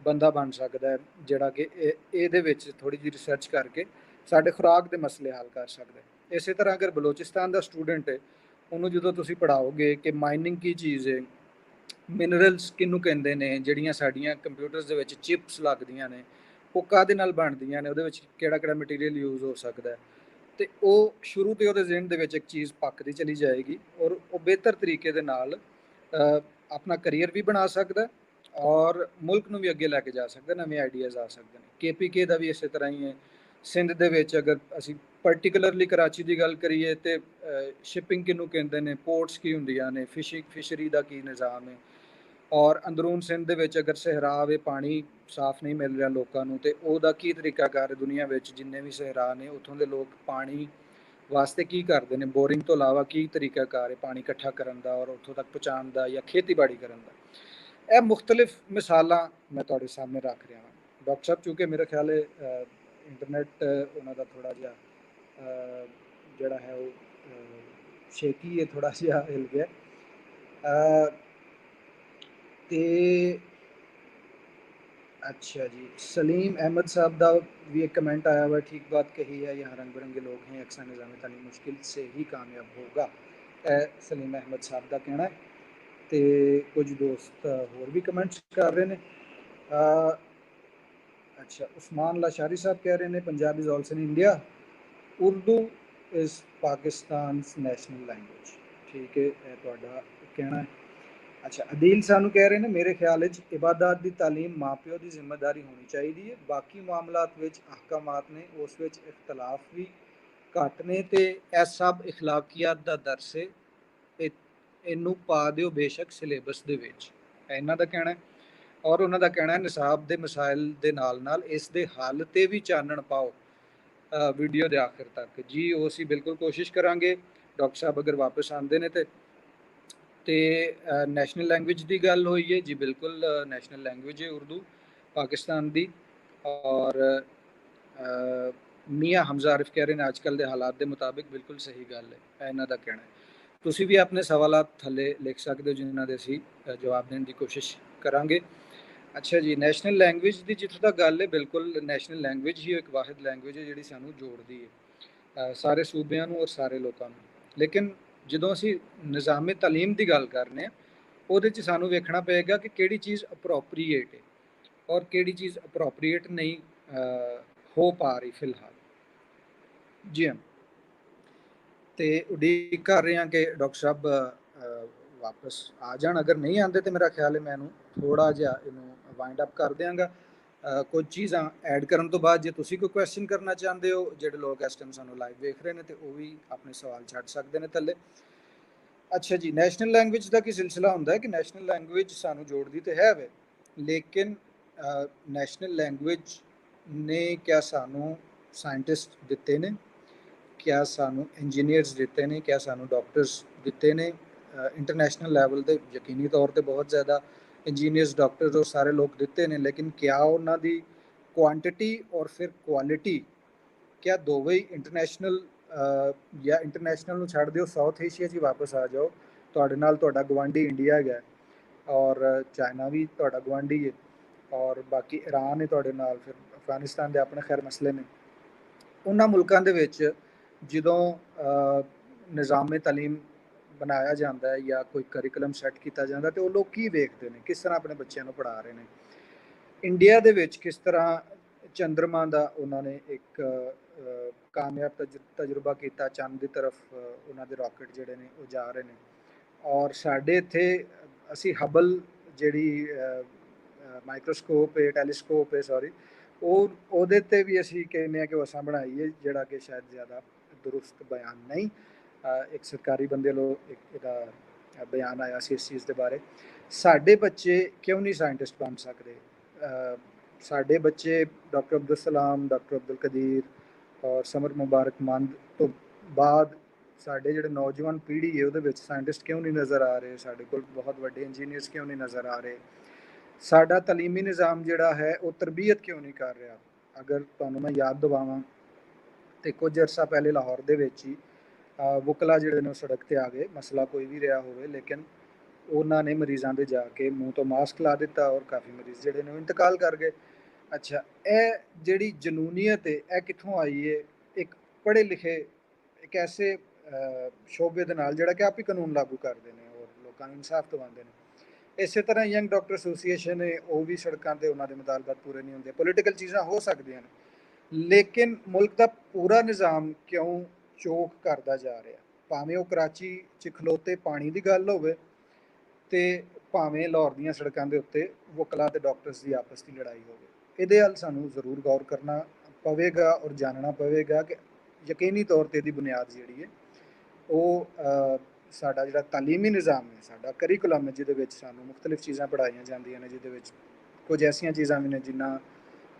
Speaker 1: ਬੰਦਾ ਬਣ ਸਕਦਾ ਹੈ, ਜਿਹੜਾ ਕਿ ਇਹਦੇ ਵਿੱਚ ਥੋੜ੍ਹੀ ਜਿਹੀ ਰਿਸਰਚ ਕਰਕੇ ਸਾਡੇ ਖੁਰਾਕ ਦੇ ਮਸਲੇ ਹੱਲ ਕਰ ਸਕਦਾ ਹੈ। ਇਸੇ ਤਰ੍ਹਾਂ ਅਗਰ ਬਲੋਚਿਸਤਾਨ ਦਾ ਸਟੂਡੈਂਟ ਹੈ, ਉਹਨੂੰ ਜਦੋਂ ਤੁਸੀਂ ਪੜ੍ਹਾਓਗੇ ਕਿ ਮਾਈਨਿੰਗ ਕੀ ਚੀਜ਼ ਹੈ, ਮਿਨਰਲਸ ਕਿਹਨੂੰ ਕਹਿੰਦੇ ਨੇ, ਜਿਹੜੀਆਂ ਸਾਡੀਆਂ ਕੰਪਿਊਟਰਸ ਦੇ ਵਿੱਚ ਚਿਪਸ ਲੱਗਦੀਆਂ ਨੇ ਉਹ ਕਾਹਦੇ ਨਾਲ ਬਣਦੀਆਂ ਨੇ, ਉਹਦੇ ਵਿੱਚ ਕਿਹੜਾ ਕਿਹੜਾ ਮਟੀਰੀਅਲ ਯੂਜ਼ ਹੋ ਸਕਦਾ ਹੈ, ਤੇ ਉਹ ਸ਼ੁਰੂ ਤੋਂ ਉਹਦੇ ਜ਼ਿਹਨ ਦੇ ਵਿੱਚ ਇੱਕ ਚੀਜ਼ ਪੱਕਦੀ ਚਲੀ ਜਾਏਗੀ ਔਰ ਉਹ ਬਿਹਤਰ ਤਰੀਕੇ ਦੇ ਨਾਲ ਆਪਣਾ ਕਰੀਅਰ ਵੀ ਬਣਾ ਸਕਦਾ ਔਰ ਮੁਲਕ ਨੂੰ ਵੀ ਅੱਗੇ ਲੈ ਕੇ ਜਾ ਸਕਦਾ, ਨਵੇਂ ਆਈਡੀਆਜ਼ ਆ ਸਕਦੇ ਨੇ। KPK ਦਾ ਵੀ ਇਸੇ ਤਰ੍ਹਾਂ ਹੀ ਹੈ। ਸਿੰਧ ਦੇ ਵਿੱਚ ਅਗਰ ਅਸੀਂ ਪਰਟੀਕੂਲਰਲੀ ਕਰਾਚੀ ਦੀ ਗੱਲ ਕਰੀਏ ਤੇ ਸ਼ਿਪਿੰਗ ਕਿਹਨੂੰ ਕਹਿੰਦੇ ਨੇ, ਪੋਰਟਸ ਕੀ ਹੁੰਦੀਆਂ ਨੇ, ਫਿਸ਼ਰੀ ਦਾ ਕੀ ਨਿਜ਼ਾਮ ਹੈ, ਔਰ ਅੰਦਰੂਨ ਸਿੰਧ ਦੇ ਵਿੱਚ ਅਗਰ ਸਹਿਰਾ ਵੇ, ਪਾਣੀ ਸਾਫ਼ ਨਹੀਂ ਮਿਲ ਰਿਹਾ ਲੋਕਾਂ ਨੂੰ, ਤੇ ਉਹਦਾ ਕੀ ਤਰੀਕਾਕਾਰ ਹੈ ਦੁਨੀਆ ਵਿੱਚ ਜਿੰਨੇ ਵੀ ਸਹਿਰਾ ਨੇ ਉੱਥੋਂ ਦੇ ਲੋਕ ਪਾਣੀ ਵਾਸਤੇ ਕੀ ਕਰਦੇ ਨੇ, ਬੋਰਿੰਗ ਤੋਂ ਇਲਾਵਾ ਕੀ ਤਰੀਕਾਕਾਰ ਹੈ ਪਾਣੀ ਇਕੱਠਾ ਕਰਨ ਦਾ ਔਰ ਉੱਥੋਂ ਤੱਕ ਪਹੁੰਚਾਉਣ ਦਾ ਜਾਂ ਖੇਤੀਬਾੜੀ ਕਰਨ ਦਾ। ਇਹ ਮੁਖਤਲਿਫ ਮਿਸਾਲਾਂ ਮੈਂ ਤੁਹਾਡੇ ਸਾਹਮਣੇ ਰੱਖ ਰਿਹਾ ਹਾਂ। ਡਾਕਟਰ ਸਾਹਿਬ, ਚੂँकि ਮੇਰਾ ਖਿਆਲ ਹੈ ਇੰਟਰਨੈਟ ਉਹਨਾਂ ਦਾ ਥੋੜ੍ਹਾ ਜਿਹਾ ਜਿਹੜਾ ਹੈ ਉਹ ਸ਼ੇਕੀ ਹੈ, ਥੋੜ੍ਹਾ ਜਿਹਾ ਹਿਲ ਗਿਆ। ਤੇ अच्छा जी, सलीम अहमद साहब का भी एक कमेंट आया हुआ, ठीक बात कही है, यहाँ रंग बिरंगे लोग हैं, अक्सर निज़ाम तालीम मुश्किल से ही कामयाब होगा, सलीम अहमद साहब का कहना है। तो कुछ दोस्त होर भी कमेंट्स कर रहे हैं। अच्छा, उस्मान लाशारी साहब कह रहे हैं Punjab is also in India, Urdu is Pakistan national language. ठीक है, तुहाडा कहना है। अच्छा, अदील सानू कह रहे हैं मेरे ख्याल इबादत की तालीम माँ प्यो की जिम्मेदारी होनी चाहिए, बाकी मामलात विच अहकामात ने उस विच इख्तलाफ भी घट ने, ते यह सब इखलाकियात का दर्स है, इनू पा दिओ बेशक सिलेबस दे विच, इन्हां दा कहना है। और उन्हों का कहना है निसाब के मसाइल के नाल नाल इस दे हल ते भी चानन पाओ वीडियो के आखिर तक। जी वो असी बिल्कुल कोशिश करांगे, डॉक्टर साहब अगर वापस आते हैं तो नैशनल लैंग्वेज की गल हुई है जी, बिल्कुल नैशनल लैंग्वेज है उर्दू पाकिस्तान की। और मियाँ हमजा आरिफ कह रहे हैं अजकल के हालात के मुताबिक बिल्कुल सही गल है, इन्हों का कहना है। तुसी भी अपने सवाल थले लिख सकते हो जिन्हों के असी जवाब देने की कोशिश करांगे। अच्छा जी, नैशनल लैंग्वेज की जितों तक गल है, बिल्कुल नैशनल लैंग्वेज ही एक वाहिद लैंग्वेज है जी सानू जोड़ती है सारे सूबे और सारे लोगों। लेकिन जो असी निज़ामे तालीम की गल करने वो सानू वेखना पेगा कि किहड़ी चीज़ अप्रोप्रीएट है और किहड़ी चीज़ अप्रोप्रीएट नहीं हो पा रही फिलहाल। जी हाँ, तो उड़ीक कर रहे हैं कि डॉक्टर साहब वापस आ जान, अगर नहीं आते तो मेरा ख्याल है मैं थोड़ा जिहा इनू वाइंड अप कर देंगा। कुछ चीज़ां ऐड करने तो बाद जो तुसी कोई क्वेश्चन करना चाहते हो, जो लोग इस टाइम सानू लाइव देख रहे हैं तो वो भी अपने सवाल छड्ड सकते हैं थले। अच्छा जी, नैशनल लैंग्वेज का की सिलसिला होंदा है कि नैशनल लैंग्वेज सानू जोड़ती तो है वे, लेकिन नैशनल लैंग्वेज ने क्या सानू साइंटिस्ट दिते ने, क्या सानू इंजीनियर्स दिते ने, क्या सानू डॉक्टर्स दिते ने इंटरनेशनल लैवल पर यकीनी तौर पर बहुत ज़्यादा इंजीनियर्स डॉक्टर्स और सारे लोग दिते ने, लेकिन क्या उन्होंने क्वांटिटी और फिर क्वालिटी क्या दोवें ही इंटरनेशनल या इंटरनेशनल छड्ड दिओ, साउथ एशिया जी वापस आ जाओ, तुहाडे नाल तुहाडा गवांढी इंडिया है और चाइना भी तुहाडा गवांढी है और बाकी ईरान है तुहाडे नाल, फिर अफगानिस्तान के अपने खैर मसले ने। उन्हां मुल्कां दे विच जदों निज़ामे तालीम बनाया जाता है या कोई करिकुलम सैट किया जाता है तो वो लोग की वेखते हैं, किस तरह अपने बच्चों को पढ़ा रहे हैं। इंडिया दे विच किस तरह चंद्रमा का उन्होंने एक कामयाब तजुर्बा किया, चंद की तरफ उन्होंने रॉकेट जोड़े ने वो जा रहे हैं। और साढ़े इत्थे असी हबल जी माइक्रोस्कोप है, टैलीस्कोप है, सॉरी वो भी असी कहने कि असा बनाई है, जोड़ा कि शायद ज़्यादा दुरुस्त बयान नहीं। एक सरकारी बंदे लो एक बयान आया इस चीज़ के बारे। साढ़े बच्चे क्यों नहीं साइंटिस्ट बन सकते? साढ़े बच्चे डॉक्टर अब्दुल सलाम, डॉक्टर अब्दुल कदीर और समर मुबारक मंद तो बाद साढ़े जो नौजवान पीढ़ी है वो साइंटिस्ट क्यों नहीं नज़र आ रहे? साढ़े को बहुत वड्डे इंजीनियर्स क्यों नहीं नज़र आ रहे? साडा तलीमी निज़ाम जोड़ा है वो तरबीयत क्यों नहीं कर रहा? अगर तुहानूं मैं याद दिवावां तो कुछ अरसा पहले लाहौर दे विच ही वकला जिहड़े ने सड़क ते आ गए, मसला कोई भी रहा होवे, लेकिन उन्होंने मरीज़ों के जाके मूँह तो मास्क ला दिता और काफ़ी मरीज़ जिहड़े ने इंतकाल कर गए। अच्छा, यह जिहड़ी जनूनीयत है यह कित्थों आई है? एक पढ़े लिखे एक ऐसे शोबे दे नाल जिहड़ा कि आप ही कानून लागू करते हैं और लोगों को इंसाफ दिवाते हैं। इस तरह यंग डॉक्टर एसोसीएशन है वो भी सड़कों पर उन्होंने मुतालबात पूरे नहीं होंगे। पोलीटिकल चीज़ां हो सकदियां ने, लेकिन मुल्क का पूरा निज़ाम क्यों चोक करता जा रहा? भावें वो कराची च खलोते पानी की गल होवे ते भावें लाहौर दीयां सड़कों के उत्ते वकला ते डॉक्टर्स की आपस की लड़ाई होवे। इहदे हल सानू जरूर गौर करना पवेगा और जानना पवेगा कि यकीनी तौर पर इसकी बुनियाद जी है वो साडा जिहड़ा तालीमी निज़ाम है, साडा करिकुलम है, जिहदे विच सानू मुख्तलिफ चीज़ां पढ़ाईयां जांदियां ने, जिहदे विच कुछ ऐसियां चीज़ां भी ने जिन्हां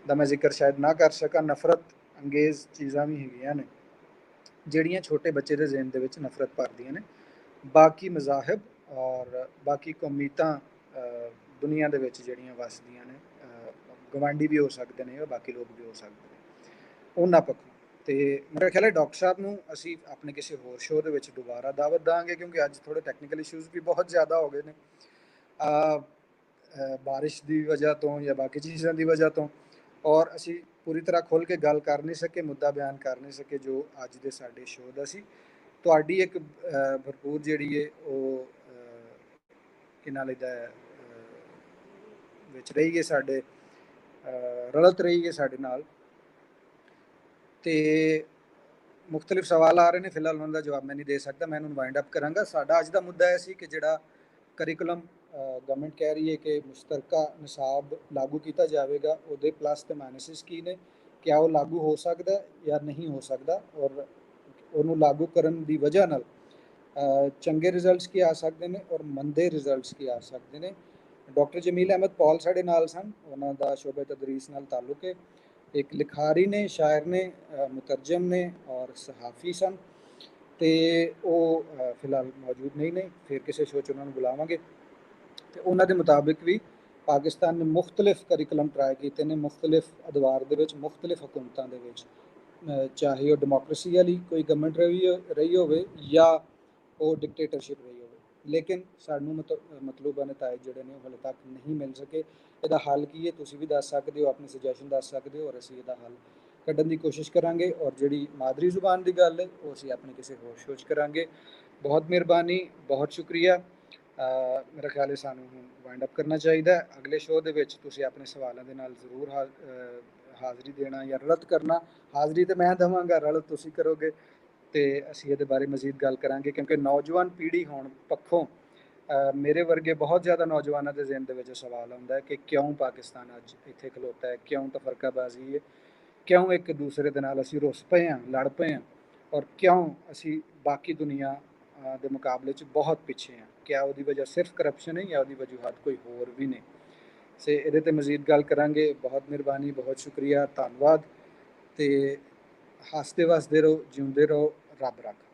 Speaker 1: दा मैं जिक्र शायद ना कर सका। नफरत अंगेज़ चीज़ां भी हैगियां ने जिहड़ियां छोटे बच्चे के ज़हन दे विच नफरत भरदियां ने। बाकी मज़ाहब और बाकी कौमीयतां दुनिया दे विच जिहड़ियां वसदियां ने, गवांढी भी हो सकते हैं और बाकी लोग भी हो सकते हैं उन्हां पक्षों। तो मेरा ख्याल है डॉक्टर साहब नूं असी अपने किसी होर शो दे विच दोबारा दावत देंगे, क्योंकि अज थोड़े टैक्नीकल इशूज़ भी बहुत ज़्यादा हो गए हैं। ਬਾਰਿਸ਼ ਦੀ ਵਜ੍ਹਾ ਤੋਂ ਜਾਂ ਬਾਕੀ ਚੀਜ਼ਾਂ ਦੀ ਵਜ੍ਹਾ ਤੋਂ, ਔਰ ਅਸੀਂ ਪੂਰੀ ਤਰ੍ਹਾਂ ਖੁੱਲ੍ਹ ਕੇ ਗੱਲ ਕਰ ਨਹੀਂ ਸਕੇ, ਮੁੱਦਾ ਬਿਆਨ ਕਰ ਨਹੀਂ ਸਕੇ ਜੋ ਅੱਜ ਦੇ ਸਾਡੇ ਸ਼ੋਅ ਦਾ ਸੀ। ਤੁਹਾਡੀ ਇੱਕ ਭਰਪੂਰ ਜਿਹੜੀ ਹੈ ਉਹ ਕੀ ਨਾਂ ਲਈਦਾ ਵਿੱਚ ਰਹੀ ਹੈ, ਸਾਡੇ ਰਲਤ ਰਹੀ ਹੈ ਸਾਡੇ ਨਾਲ। ਤੇ ਮੁਖਤਲਿਫ ਸਵਾਲ ਆ ਰਹੇ ਨੇ, ਫਿਲਹਾਲ ਉਹਨਾਂ ਦਾ ਜਵਾਬ ਮੈਂ ਨਹੀਂ ਦੇ ਸਕਦਾ, ਮੈਂ ਇਹਨੂੰ ਵਾਈਂਡ ਅਪ ਕਰਾਂਗਾ। ਸਾਡਾ ਅੱਜ ਦਾ ਮੁੱਦਾ ਇਹ ਸੀ ਕਿ ਜਿਹੜਾ ਕਰਿਕੂਲਮ ਗਵਰਨਮੈਂਟ ਕਹਿ ਰਹੀ ਹੈ ਕਿ ਮੁਸ਼ਤਰਕਾ ਨਿਸਾਬ ਲਾਗੂ ਕੀਤਾ ਜਾਵੇਗਾ, ਉਹਦੇ ਪਲੱਸ ਤੇ ਮਾਈਨਸਿਸ ਕੀ ਨੇ, ਕਿਆ ਉਹ ਲਾਗੂ ਹੋ ਸਕਦਾ ਜਾਂ ਨਹੀਂ ਹੋ ਸਕਦਾ, ਔਰ ਉਹਨੂੰ ਲਾਗੂ ਕਰਨ ਦੀ ਵਜ੍ਹਾ ਨਾਲ ਚੰਗੇ ਰਿਜ਼ਲਟਸ ਕੀ ਆ ਸਕਦੇ ਨੇ ਔਰ ਮੰਦੇ ਰਿਜ਼ਲਟਸ ਕੀ ਆ ਸਕਦੇ ਨੇ। ਡਾਕਟਰ ਜਮੀਲ ਅਹਿਮਦ ਪੌਲ ਸਾਡੇ ਨਾਲ ਸਨ, ਉਹਨਾਂ ਦਾ ਸ਼ੋਬੇ ਤਦਰੀਸ ਨਾਲ ਤਾਲੁਕ ਹੈ। ਇੱਕ ਲਿਖਾਰੀ ਨੇ, ਸ਼ਾਇਰ ਨੇ, ਮੁਤਰਜਮ ਨੇ ਔਰ ਸਹਾਫੀ ਸਨ, ਤੇ ਉਹ ਫਿਲਹਾਲ ਮੌਜੂਦ ਨਹੀਂ ਨੇ, ਫਿਰ ਕਿਸੇ ਸ਼ੋਅ 'ਚ ਉਹਨਾਂ ਨੂੰ ਬੁਲਾਵਾਂਗੇ। ਤੇ ਉਹਨਾਂ ਦੇ ਮੁਤਾਬਿਕ ਵੀ ਪਾਕਿਸਤਾਨ ਨੇ ਮੁਖਤਲਿਫ ਕਰਿਕੂਲਮ ਟਰਾਈ ਕੀਤੇ ਨੇ, ਮੁਖਤਲਿਫ ਅਦਵਾਰ ਦੇ ਵਿੱਚ, ਮੁਖਤਲਿਫ ਹਕੂਮਤਾਂ ਦੇ ਵਿੱਚ, ਚਾਹੇ ਉਹ ਡੈਮੋਕ੍ਰੇਸੀ ਵਾਲੀ ਕੋਈ ਗਵਰਨਮੈਂਟ ਰਹੀ ਹੋਵੇ ਜਾਂ ਉਹ ਡਿਕਟੇਟਰਸ਼ਿਪ ਰਹੀ ਹੋਵੇ, ਲੇਕਿਨ ਸਾਨੂੰ ਮਤਲੂਬਾ ਨਤਾਇਜ ਜਿਹੜੇ ਨੇ ਉਹ ਹਾਲੇ ਤੱਕ ਨਹੀਂ ਮਿਲ ਸਕੇ। ਇਹਦਾ ਹੱਲ ਕੀ ਹੈ ਤੁਸੀਂ ਵੀ ਦੱਸ ਸਕਦੇ ਹੋ, ਆਪਣੀ ਸੁਜੈਸ਼ਨ ਦੱਸ ਸਕਦੇ ਹੋ, ਔਰ ਅਸੀਂ ਇਹਦਾ ਹੱਲ ਕੱਢਣ ਦੀ ਕੋਸ਼ਿਸ਼ ਕਰਾਂਗੇ। ਔਰ ਜਿਹੜੀ ਮਾਦਰੀ ਜ਼ੁਬਾਨ ਦੀ ਗੱਲ ਹੈ ਉਹ ਅਸੀਂ ਆਪਣੇ ਕਿਸੇ ਹੋਰ ਸ਼ੋਅ 'ਚ ਕਰਾਂਗੇ। ਬਹੁਤ ਮਿਹਰਬਾਨੀ, ਬਹੁਤ ਸ਼ੁਕਰੀਆ। ਮੇਰਾ ਖਿਆਲ ਹੈ ਸਾਨੂੰ ਹੁਣ ਵਾਈਂਡ ਅਪ ਕਰਨਾ ਚਾਹੀਦਾ। ਅਗਲੇ ਸ਼ੋਅ ਦੇ ਵਿੱਚ ਤੁਸੀਂ ਆਪਣੇ ਸਵਾਲਾਂ ਦੇ ਨਾਲ ਜ਼ਰੂਰ ਹਾਜ਼ਰੀ ਦੇਣਾ ਜਾਂ ਰਲਤ ਕਰਨਾ। ਹਾਜ਼ਰੀ ਤਾਂ ਮੈਂ ਦੇਵਾਂਗਾ, ਰਲਤ ਤੁਸੀਂ ਕਰੋਗੇ, ਤੇ ਅਸੀਂ ਇਹਦੇ ਬਾਰੇ ਮਜ਼ੀਦ ਗੱਲ ਕਰਾਂਗੇ, ਕਿਉਂਕਿ ਨੌਜਵਾਨ ਪੀੜ੍ਹੀ ਹੋਣ ਪੱਖੋਂ ਮੇਰੇ ਵਰਗੇ ਬਹੁਤ ਜ਼ਿਆਦਾ ਨੌਜਵਾਨਾਂ ਦੇ ਜ਼ਿਹਨ ਦੇ ਵਿੱਚ ਸਵਾਲ ਆਉਂਦਾ ਹੈ ਕਿ ਕਿਉਂ ਪਾਕਿਸਤਾਨ ਅੱਜ ਇੱਥੇ ਖਲੋਤਾ ਹੈ, ਕਿਉਂ ਤਫਰਕਾਬਾਜ਼ੀ ਹੈ, ਕਿਉਂ ਇੱਕ ਦੂਸਰੇ ਦੇ ਨਾਲ ਅਸੀਂ ਰੁੱਸ ਪਏ ਹਾਂ, ਲੜ ਪਏ ਹਾਂ, ਔਰ ਕਿਉਂ ਅਸੀਂ ਬਾਕੀ ਦੁਨੀਆ ਦੇ ਮੁਕਾਬਲੇ 'ਚ ਬਹੁਤ ਪਿੱਛੇ ਹਾਂ। ਕਿਆ ਉਹਦੀ ਵਜ੍ਹਾ ਸਿਰਫ ਕਰਪਸ਼ਨ ਹੈ ਜਾਂ ਉਹਦੀ ਵਜੂਹਾਤ ਕੋਈ ਹੋਰ ਵੀ ਨੇ? ਸੇ ਇਹਦੇ 'ਤੇ ਮਜ਼ੀਦ ਗੱਲ ਕਰਾਂਗੇ। ਬਹੁਤ ਮਿਹਰਬਾਨੀ, ਬਹੁਤ ਸ਼ੁਕਰੀਆ, ਧੰਨਵਾਦ। ਤੇ ਹੱਸਦੇ ਵਸਦੇ ਰਹੋ, ਜਿਉਂਦੇ ਰਹੋ, ਰੱਬ ਰੱਖਾ।